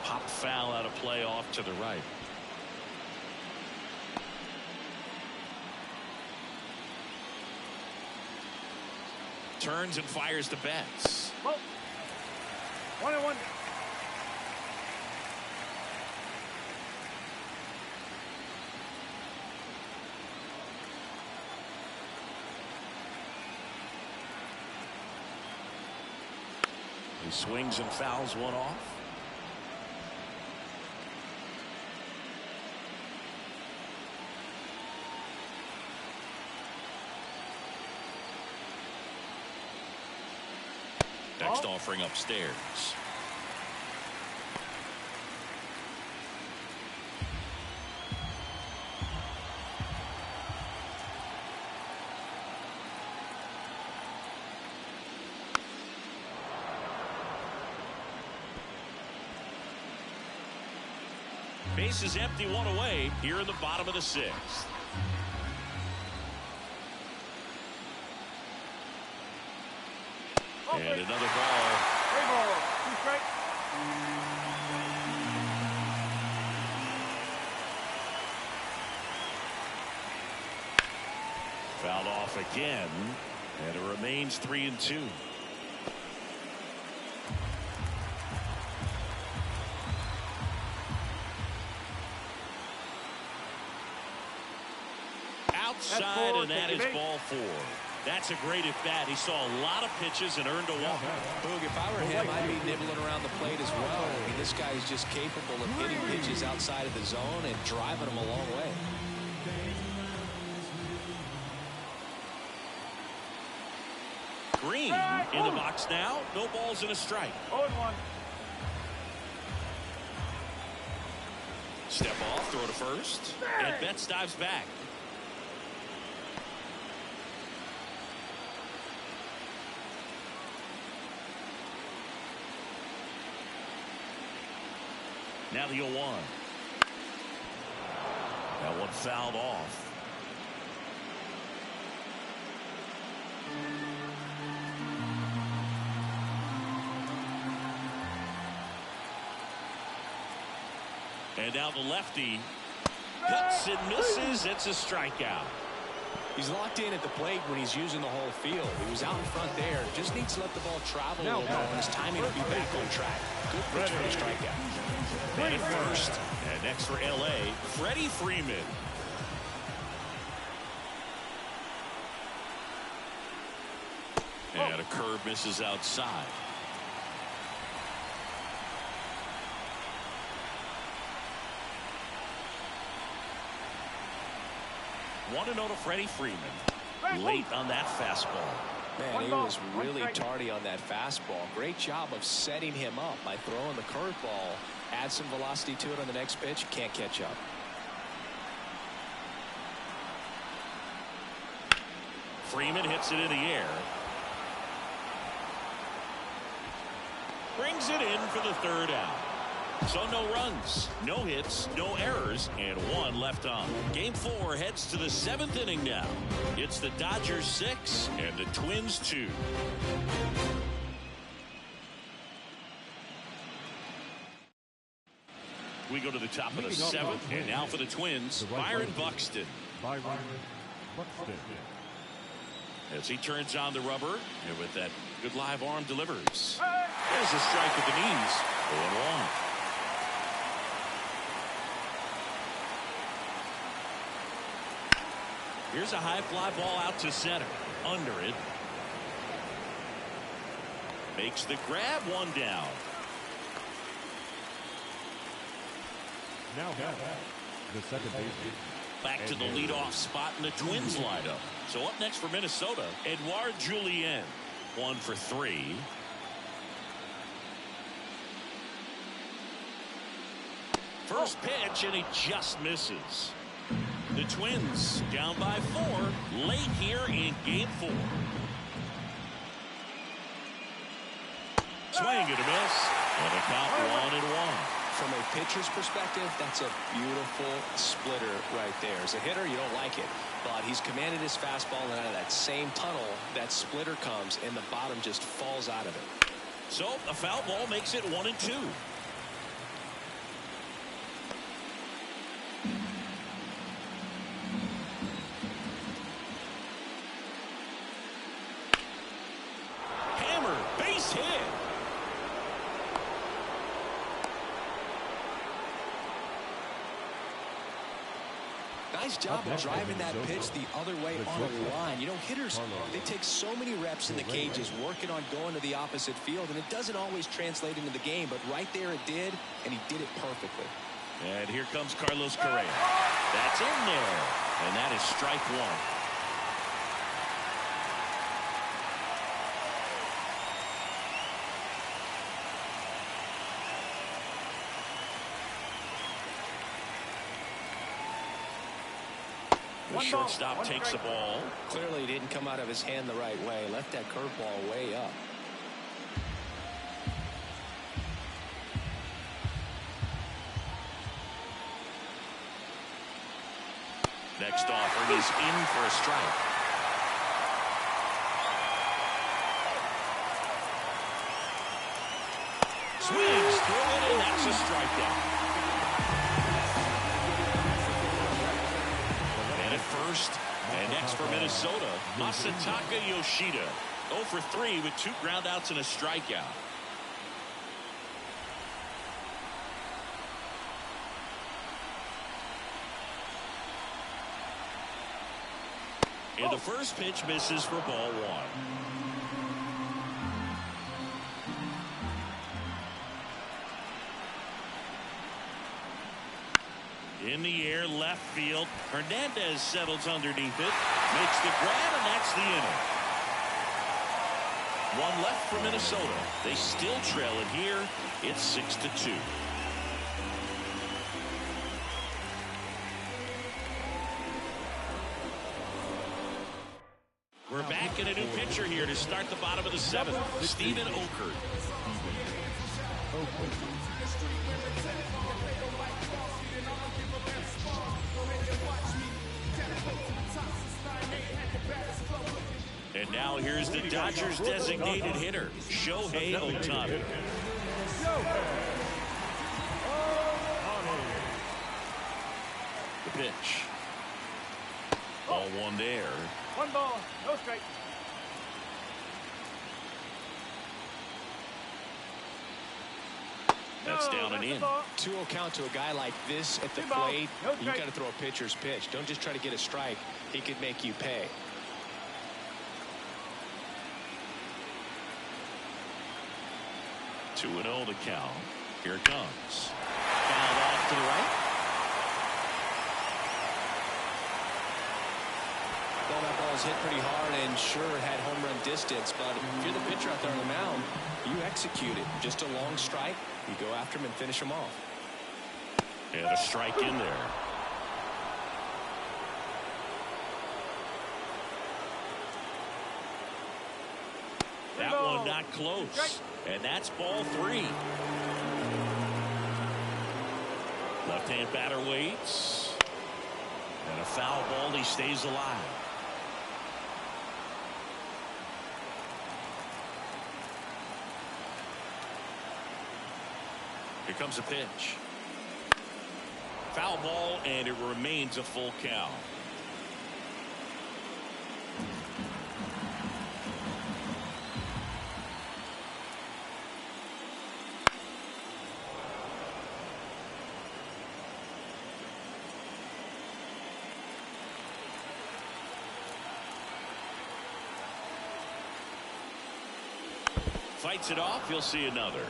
Pop foul out of play off to the right. Turns and fires to Betts. 1-1. He swings and fouls one off. Next offering upstairs. Base is empty, one away here in the bottom of the 6th. And another ball. Play ball. 2 strikes. Fouled off again, and it remains 3-2. And that is ball 4. That's a great at bat. He saw a lot of pitches and earned a walk. Boog, if I were him, I'd be nibbling around the plate as well. I mean, this guy is just capable of hitting pitches outside of the zone and driving them a long way. Green in the box now. No balls and a strike. 0-1. Step off, throw to first. And Betts dives back. Now the 0-1. That one fouled off. And now the lefty cuts and misses. It's a strikeout. He's locked in at the plate when he's using the whole field. He was out in front there. Just needs to let the ball travel a little bit, and his timing will be back on track. Good pitch for a strikeout. Man at first. And next for L.A., Freddie Freeman. And a curve misses outside. Want to know to Freddie Freeman. Late on that fastball. Man, he was really tardy on that fastball. Great job of setting him up by throwing the curveball. Add some velocity to it on the next pitch. Can't catch up. Freeman hits it in the air. Brings it in for the third out. So no runs, no hits, no errors, and one left on. Game 4 heads to the 7th inning now. It's the Dodgers 6 and the Twins 2. We go to the top of the 7th, and now for the Twins, Byron Buxton. As he turns on the rubber, and with that good live arm delivers. There's a strike at the knees. 0-1. Here's a high fly ball out to center. Under it. Makes the grab, one down. Now the second baseman. Back to the leadoff spot in the Twins lineup. So up next for Minnesota, Edouard Julien. 1 for 3. First pitch, and he just misses. The Twins down by 4 late here in game 4. Swing and a miss. And a count 1-1. From a pitcher's perspective, that's a beautiful splitter right there. As a hitter, you don't like it, but he's commanded his fastball, and out of that same tunnel, that splitter comes, and the bottom just falls out of it. So a foul ball makes it 1-2. Hammer, base hit. Nice job of driving that pitch the other way on a line. You know, hitters, they take so many reps in the cages working on going to the opposite field, and it doesn't always translate into the game, but right there it did, and he did it perfectly. And here comes Carlos Correa. That's in there, and that is strike 1. The shortstop takes the ball. Clearly he didn't come out of his hand the right way. Left that curveball way up. Next offering is in for a strike. Swings through it, and that's a strikeout. First, and next for Minnesota, Masataka Yoshida. 0 for 3 with 2 groundouts and a strikeout. And the first pitch misses for ball one. In the air, left field. Hernandez settles underneath it. Makes the grab, and that's the inning. One left for Minnesota. They still trail it here. It's 6-2. We're back in a new pitcher here to start the bottom of the seventh. Steven Okert. And now here's the Dodgers designated hitter, Shohei Ohtani. The pitch. Ball one there. One ball, no strike. That's down and in. 2-0 count to a guy like this at the plate. You got to throw a pitcher's pitch. Don't just try to get a strike. He could make you pay. 2-0 the count. Here it comes. Fouled off to the right. Well, that ball is hit pretty hard and sure had home run distance, but if you're the pitcher out there on the mound, you execute it. Just a long strike. You go after him and finish him off. And a strike in there. That one not close. And that's ball three. Left-hand batter waits. And a foul ball. He stays alive. Here comes a pitch. Foul ball, and it remains a full count. Fights it off. You'll see another.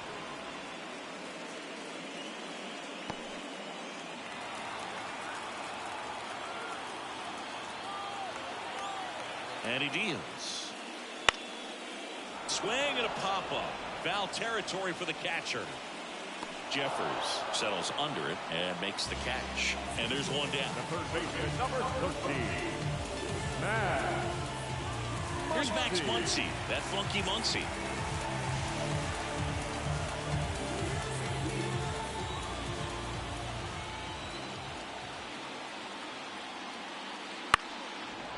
And he deals. Swing and a pop-up. Foul territory for the catcher. Jeffers settles under it and makes the catch. And there's one down. The third baseman, number 13, Max. Here's Max Muncy. That funky Muncy.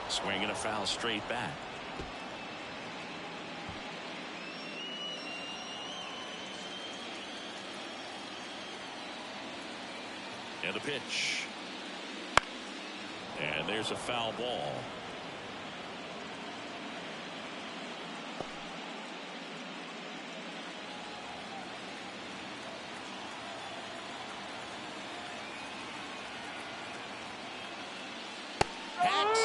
Swing and a foul straight back. And the pitch. And there's a foul ball.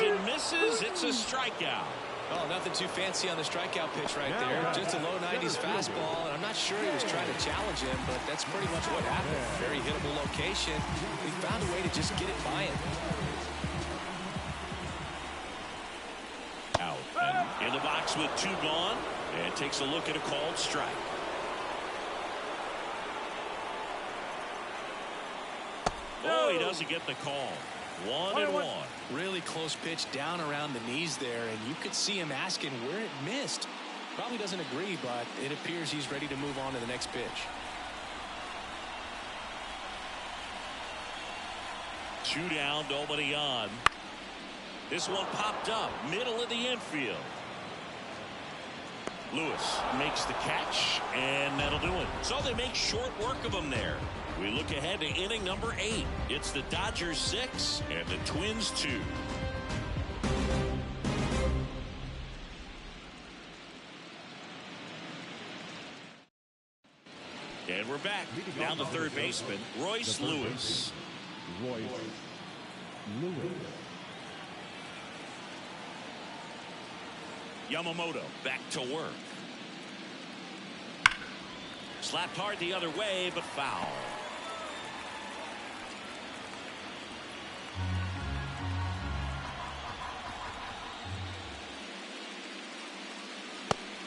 And misses. It's a strikeout. Oh, nothing too fancy on the strikeout pitch right there. Just a low 90s fastball, and I'm not sure he was trying to challenge him, but that's pretty much what happened. Very hittable location. He found a way to just get it by him. Out. And in the box with two gone, and takes a look at a called strike. Oh, he doesn't get the call. 1-1. Really close pitch down around the knees there, and you could see him asking where it missed. Probably doesn't agree, but it appears he's ready to move on to the next pitch. 2 down, nobody on. This one popped up, middle of the infield. Lewis makes the catch, and that'll do it. So they make short work of him there. We look ahead to inning number 8. It's the Dodgers 6 and the Twins 2. And we're back. Now the third baseman, Royce Lewis. Yamamoto back to work. Slapped hard the other way, but foul.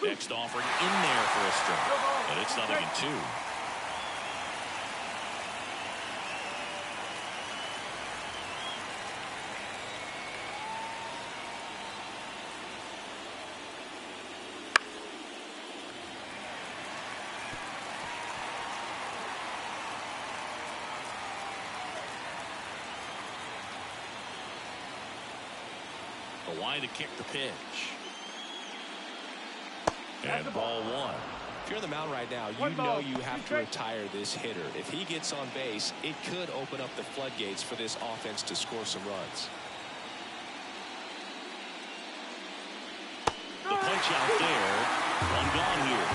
Next offering in there for a strike. And it's 0-2. The line to kick the pitch. And ball one. If you're on the mound right now, you know you have to retire this hitter. If he gets on base, it could open up the floodgates for this offense to score some runs. The punch out there. One gone here.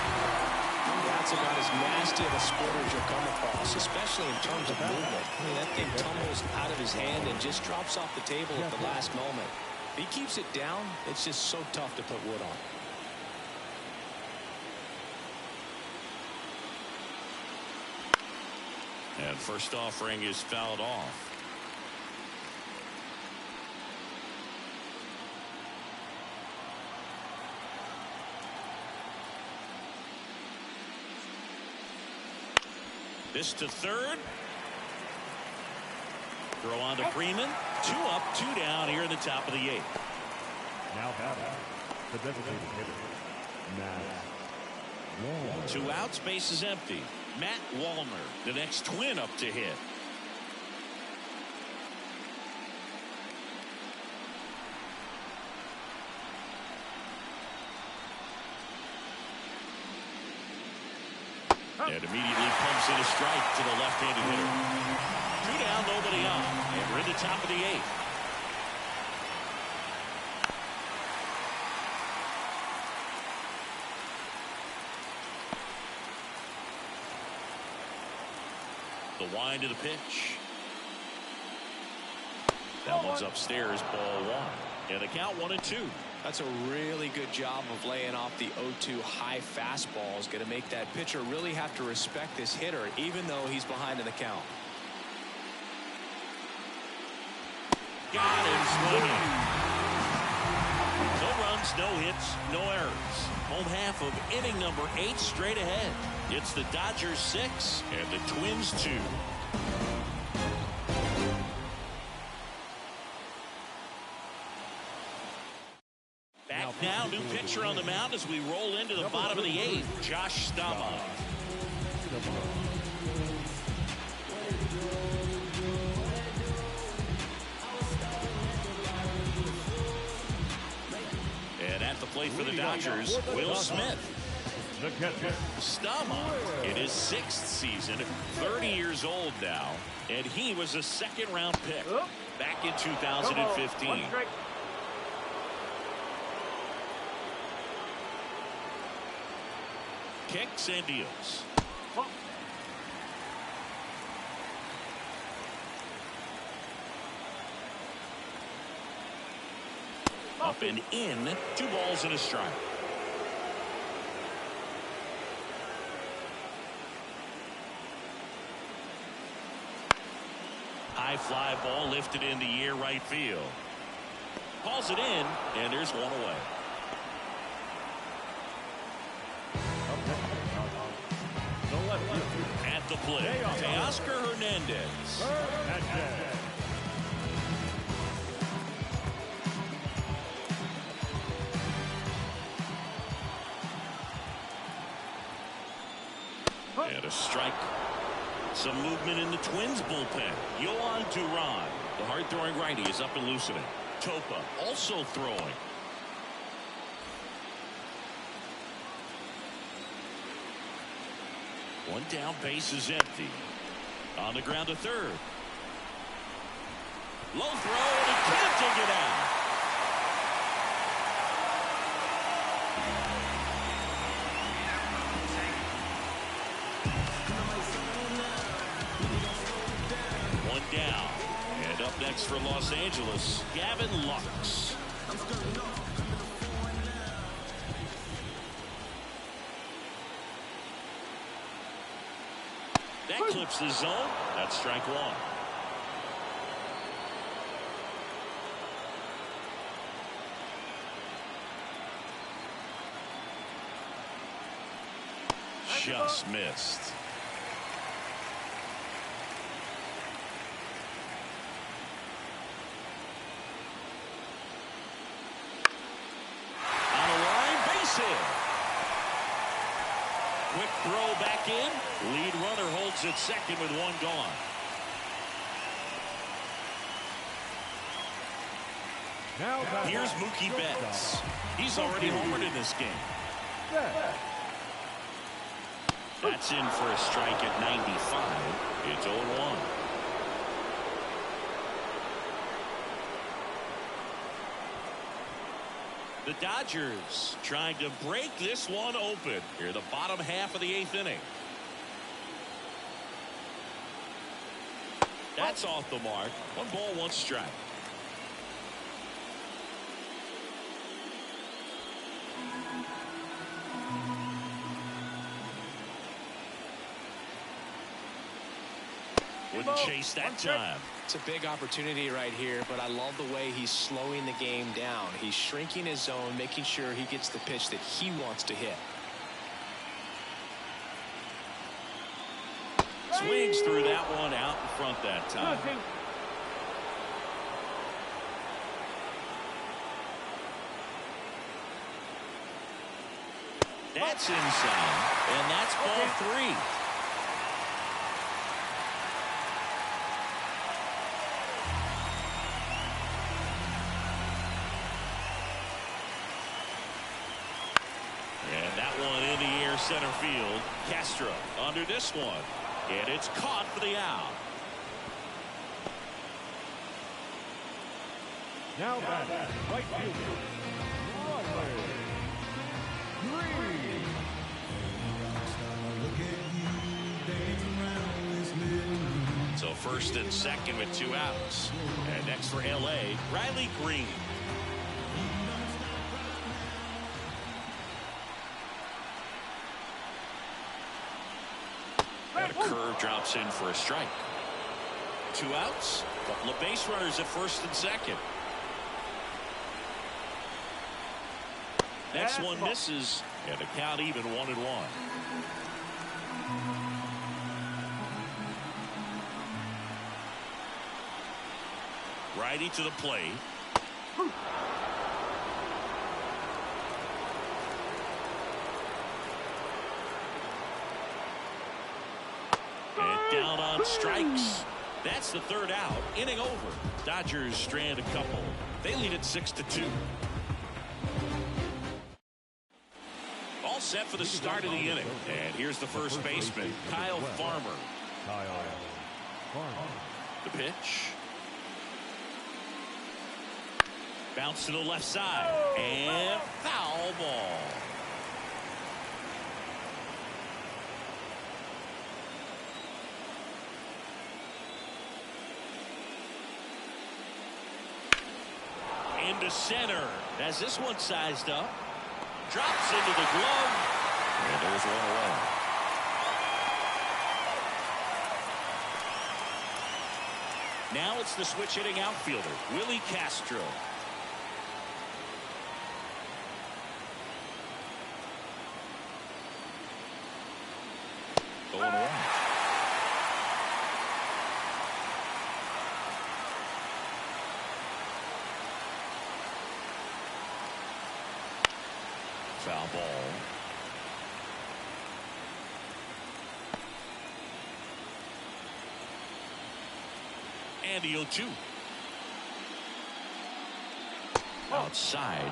That's about as nasty of a sport as you'll come across, especially in terms of movement. I mean, that thing tumbles out of his hand and just drops off the table at the last moment. If he keeps it down, it's just so tough to put wood on. And first offering is fouled off. This to third. Throw on to Freeman. 2 up, 2 down here in the top of the 8th. Now batting, the designated hitter, Matt. 2 outs, base is empty. Matt Wallner, the next Twin up to hit. And immediately pumps in a strike to the left-handed hitter. 2 down, nobody out. And we're in the top of the 8th. The wind of the pitch. That one's upstairs, ball 1. And the count 1-2. That's a really good job of laying off the 0-2 high fastball. Is going to make that pitcher really have to respect this hitter, even though he's behind in the count. Got him swinging. No runs, no hits, no errors. Home half of inning number 8 straight ahead. It's the Dodgers 6 and the Twins 2. Back now, new pitcher on the mound as we roll into the bottom of the 8th. Josh Staumont. And at the plate for the Dodgers, Will Smith. The catcher, Staumont in his 6th season, 30 years old now, and he was a second-round pick back in 2015. Kicks and deals. Up and in, 2 balls and a strike. High fly ball lifted in the air right field. Calls it in, and there's one away. At the plate, Teoscar Hernandez. And a strike. Some movement in the Twins bullpen. Yohan Duran, the hard-throwing righty, is up and loosening. Topa also throwing. One down, base is empty. On the ground to third. Low throw, and he can't take it out. One down. And up next for Los Angeles, Gavin Lux. That clips the zone. That's strike one. Just missed. On a line, base hit. Quick throw back in. Lead runner holds at second with one gone. Here's Mookie Betts. He's already homered in this game. That's in for a strike at 95. It's 0-1. The Dodgers trying to break this one open here, the bottom half of the 8th inning. That's off the mark. 1 ball, 1 strike. Wouldn't chase that time. It's a big opportunity right here, but I love the way he's slowing the game down. He's shrinking his zone, making sure he gets the pitch that he wants to hit. Swings through that one out in front that time. That's inside, and that's ball 3. And that one in the air center field. Castro under this one. And it's caught for the out. Now back, right fielder, So first and second with 2 outs. And next for LA, Riley Green. And a curve drops in for a strike. 2 outs. Couple of base runners at first and second. Next one misses. And the count even 1-1. Righty to the plate. And down on strikes. That's the 3rd out. Inning over. Dodgers strand a couple. They lead it 6-2. All set for the start of the inning. And here's the first baseman, Kyle Farmer. The pitch. Bounce to the left side. And foul ball. Into center. As this one sized up. Drops into the glove. And there's one away. Now it's the switch hitting outfielder, Willie Castro. Going around. Foul ball. And the 0-2. Outside.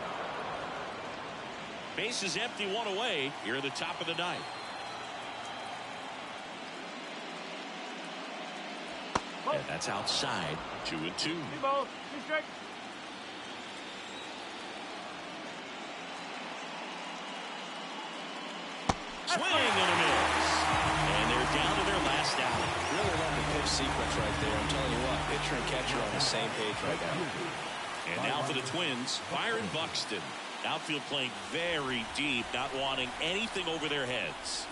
Base is empty, 1 away here at the top of the 9th. And that's outside. 2-2. Swing and a miss. And they're down to their last out. Really love the pitch sequence right there. I'm telling you what, pitcher and catcher on the same page right now. And now for the Twins, Byron Buxton. Outfield playing very deep, not wanting anything over their heads.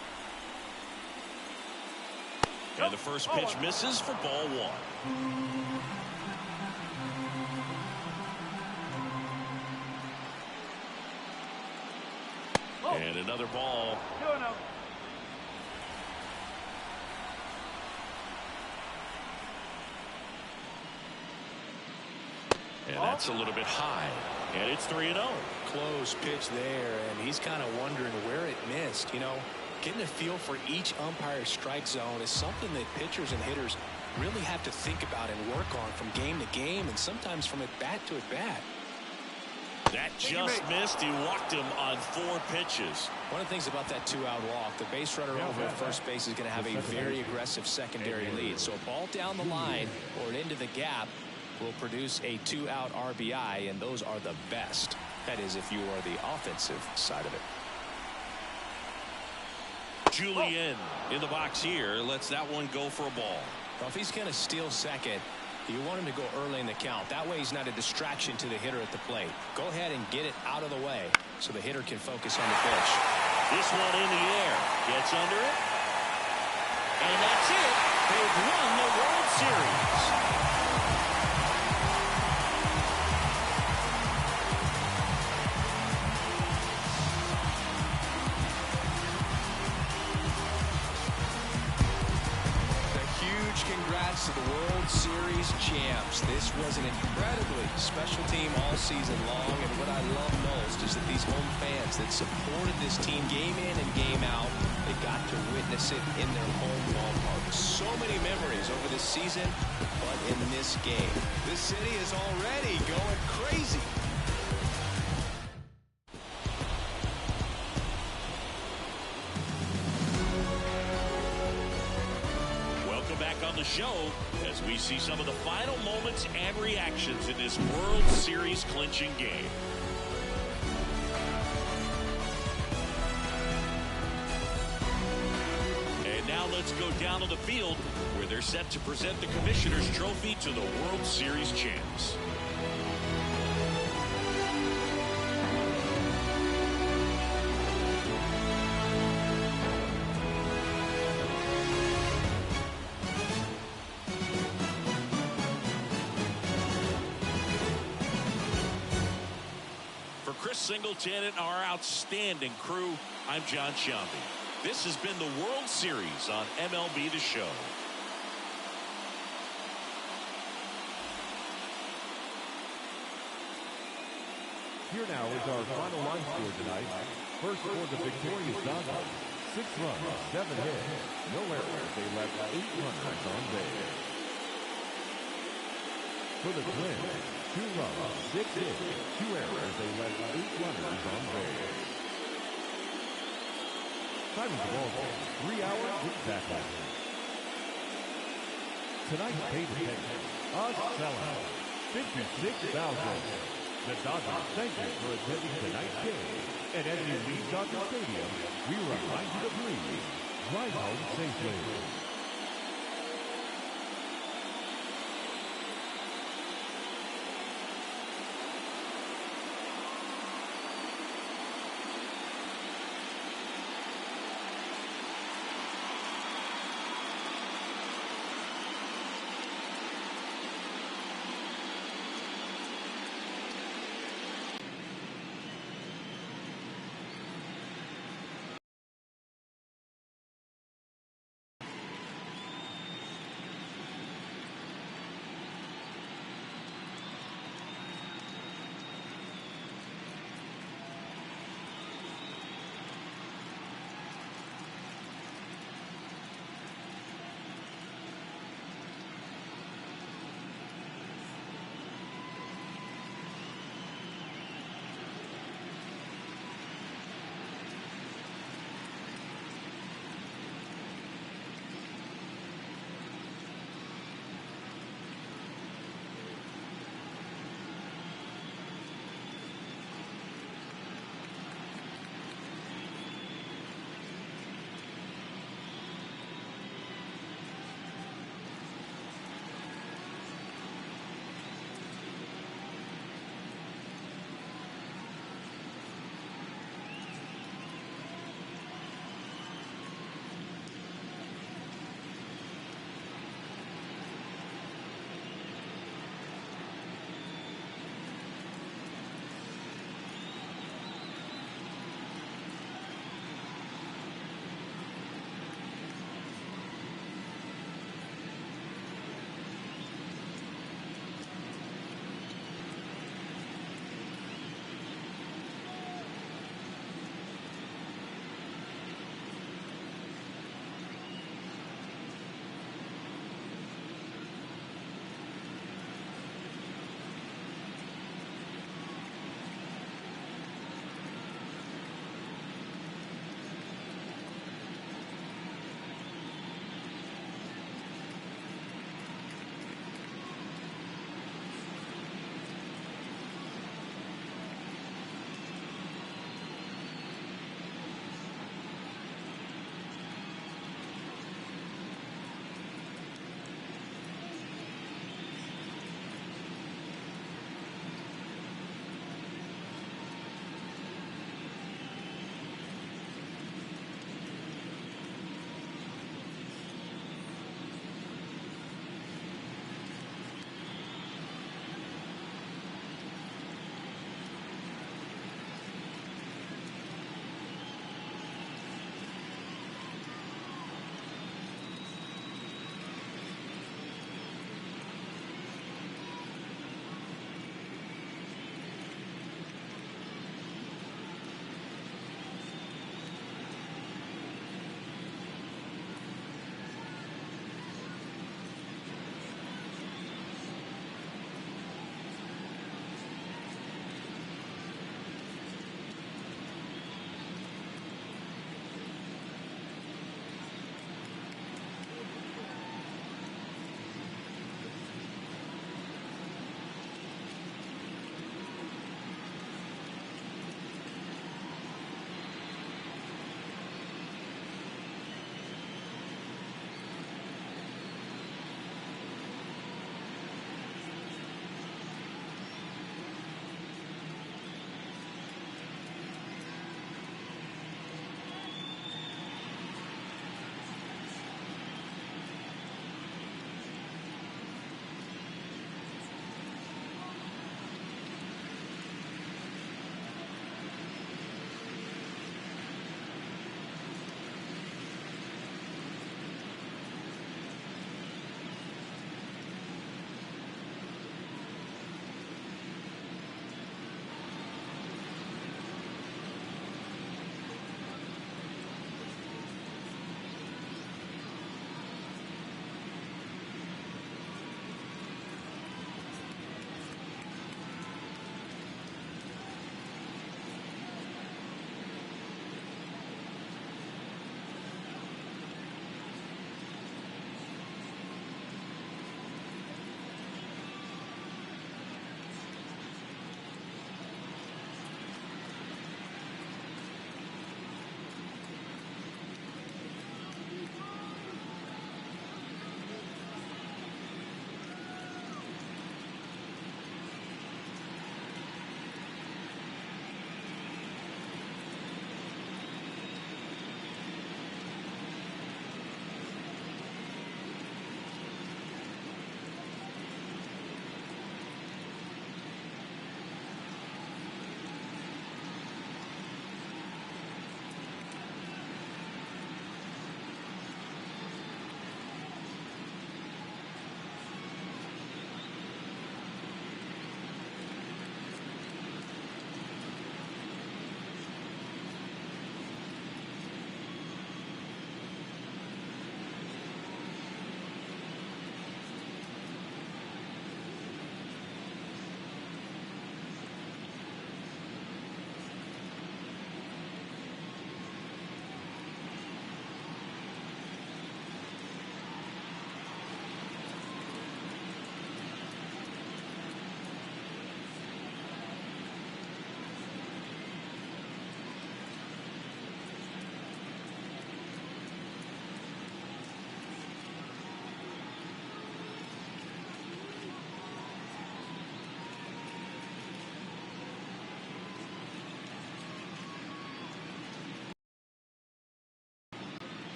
And the first pitch misses for ball one. And another ball. And that's a little bit high. And it's 3-0. Close pitch there, and he's kind of wondering where it missed. You know, getting a feel for each umpire's strike zone is something that pitchers and hitters really have to think about and work on from game to game, and sometimes from at bat to at bat. That just missed. He walked him on 4 pitches. One of the things about that 2-out walk, the base runner over at first base is going to have a very aggressive secondary lead. So a ball down the line or into the gap will produce a 2-out RBI, and those are the best. That is, if you are the offensive side of it. Julian in the box here lets that one go for a ball. Well, if he's going to steal second, you want him to go early in the count. That way he's not a distraction to the hitter at the plate. Go ahead and get it out of the way so the hitter can focus on the pitch. This one in the air. Gets under it. And that's it. They've won the World Series. Congrats to the World Series champs. This was an incredibly special team all season long, and what I love most is that these home fans that supported this team game in and game out, they got to witness it in their home ballpark. So many memories over this season, but in this game, this city is already going crazy. On the show as we see some of the final moments and reactions in this World Series clinching game. And now let's go down to the field where they're set to present the Commissioner's Trophy to the World Series champs. Singleton and our outstanding crew, I'm John Shambi. This has been the World Series on MLB The Show. Here now is our final line score tonight. First for the victorious Dodgers, 6 runs, 7 hits, no errors. They left 8 runners on base. For the Twins, 2 runs, 6 hits, 2 errors. They left 8 runners on base. Time of the ball game, 3 hours exactly. Tonight's paid attendance, a sellout, 56,000. The Dodgers thank you for attending tonight's game. And as you leave Dodger Stadium, we remind you to please drive home safely.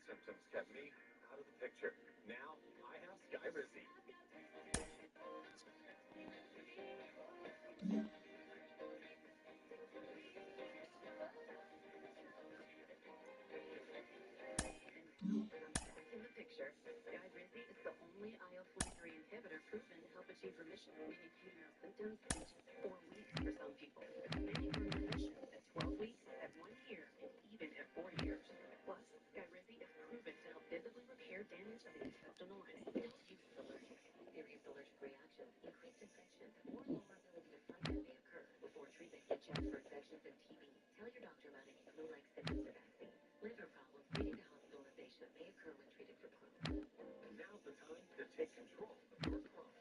Symptoms kept me out of the picture. Now I have Skyrizi. In the picture, Skyrizi is the only IL-23 inhibitor proven to help achieve remission, meaning pain or symptoms in just 4 weeks for some people. Many found remission at 12 weeks, at 1 year, and even at 4 years. Plus, Skyrizi is proven to help visibly repair damage of the intestinal lining. Don't use allergic. Serious allergic reactions, increased infections, or lower ability to function may occur. Before treatment, get checked for infections and TB. Tell your doctor about any flu-like symptoms or vaccine. Liver problems leading to hospitalization may occur when treated for Crohn's. And now's the time to take control of your Crohn's.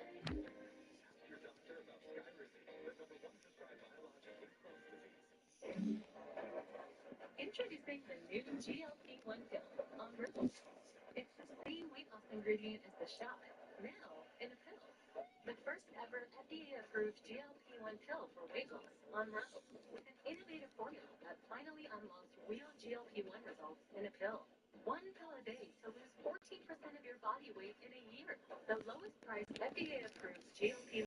Ask your doctor about Skyrizi, the #1 prescribed biologic in Crohn's disease. Introducing the new GLP-1 pill on Ripple. It's the same weight loss ingredient as the shot, now in a pill. The first ever FDA-approved GLP-1 pill for weight loss on Ripple, with an innovative formula that finally unlocks real GLP-1 results in a pill. 1 pill a day to lose 14% of your body weight in a year. The lowest priced FDA-approved GLP-1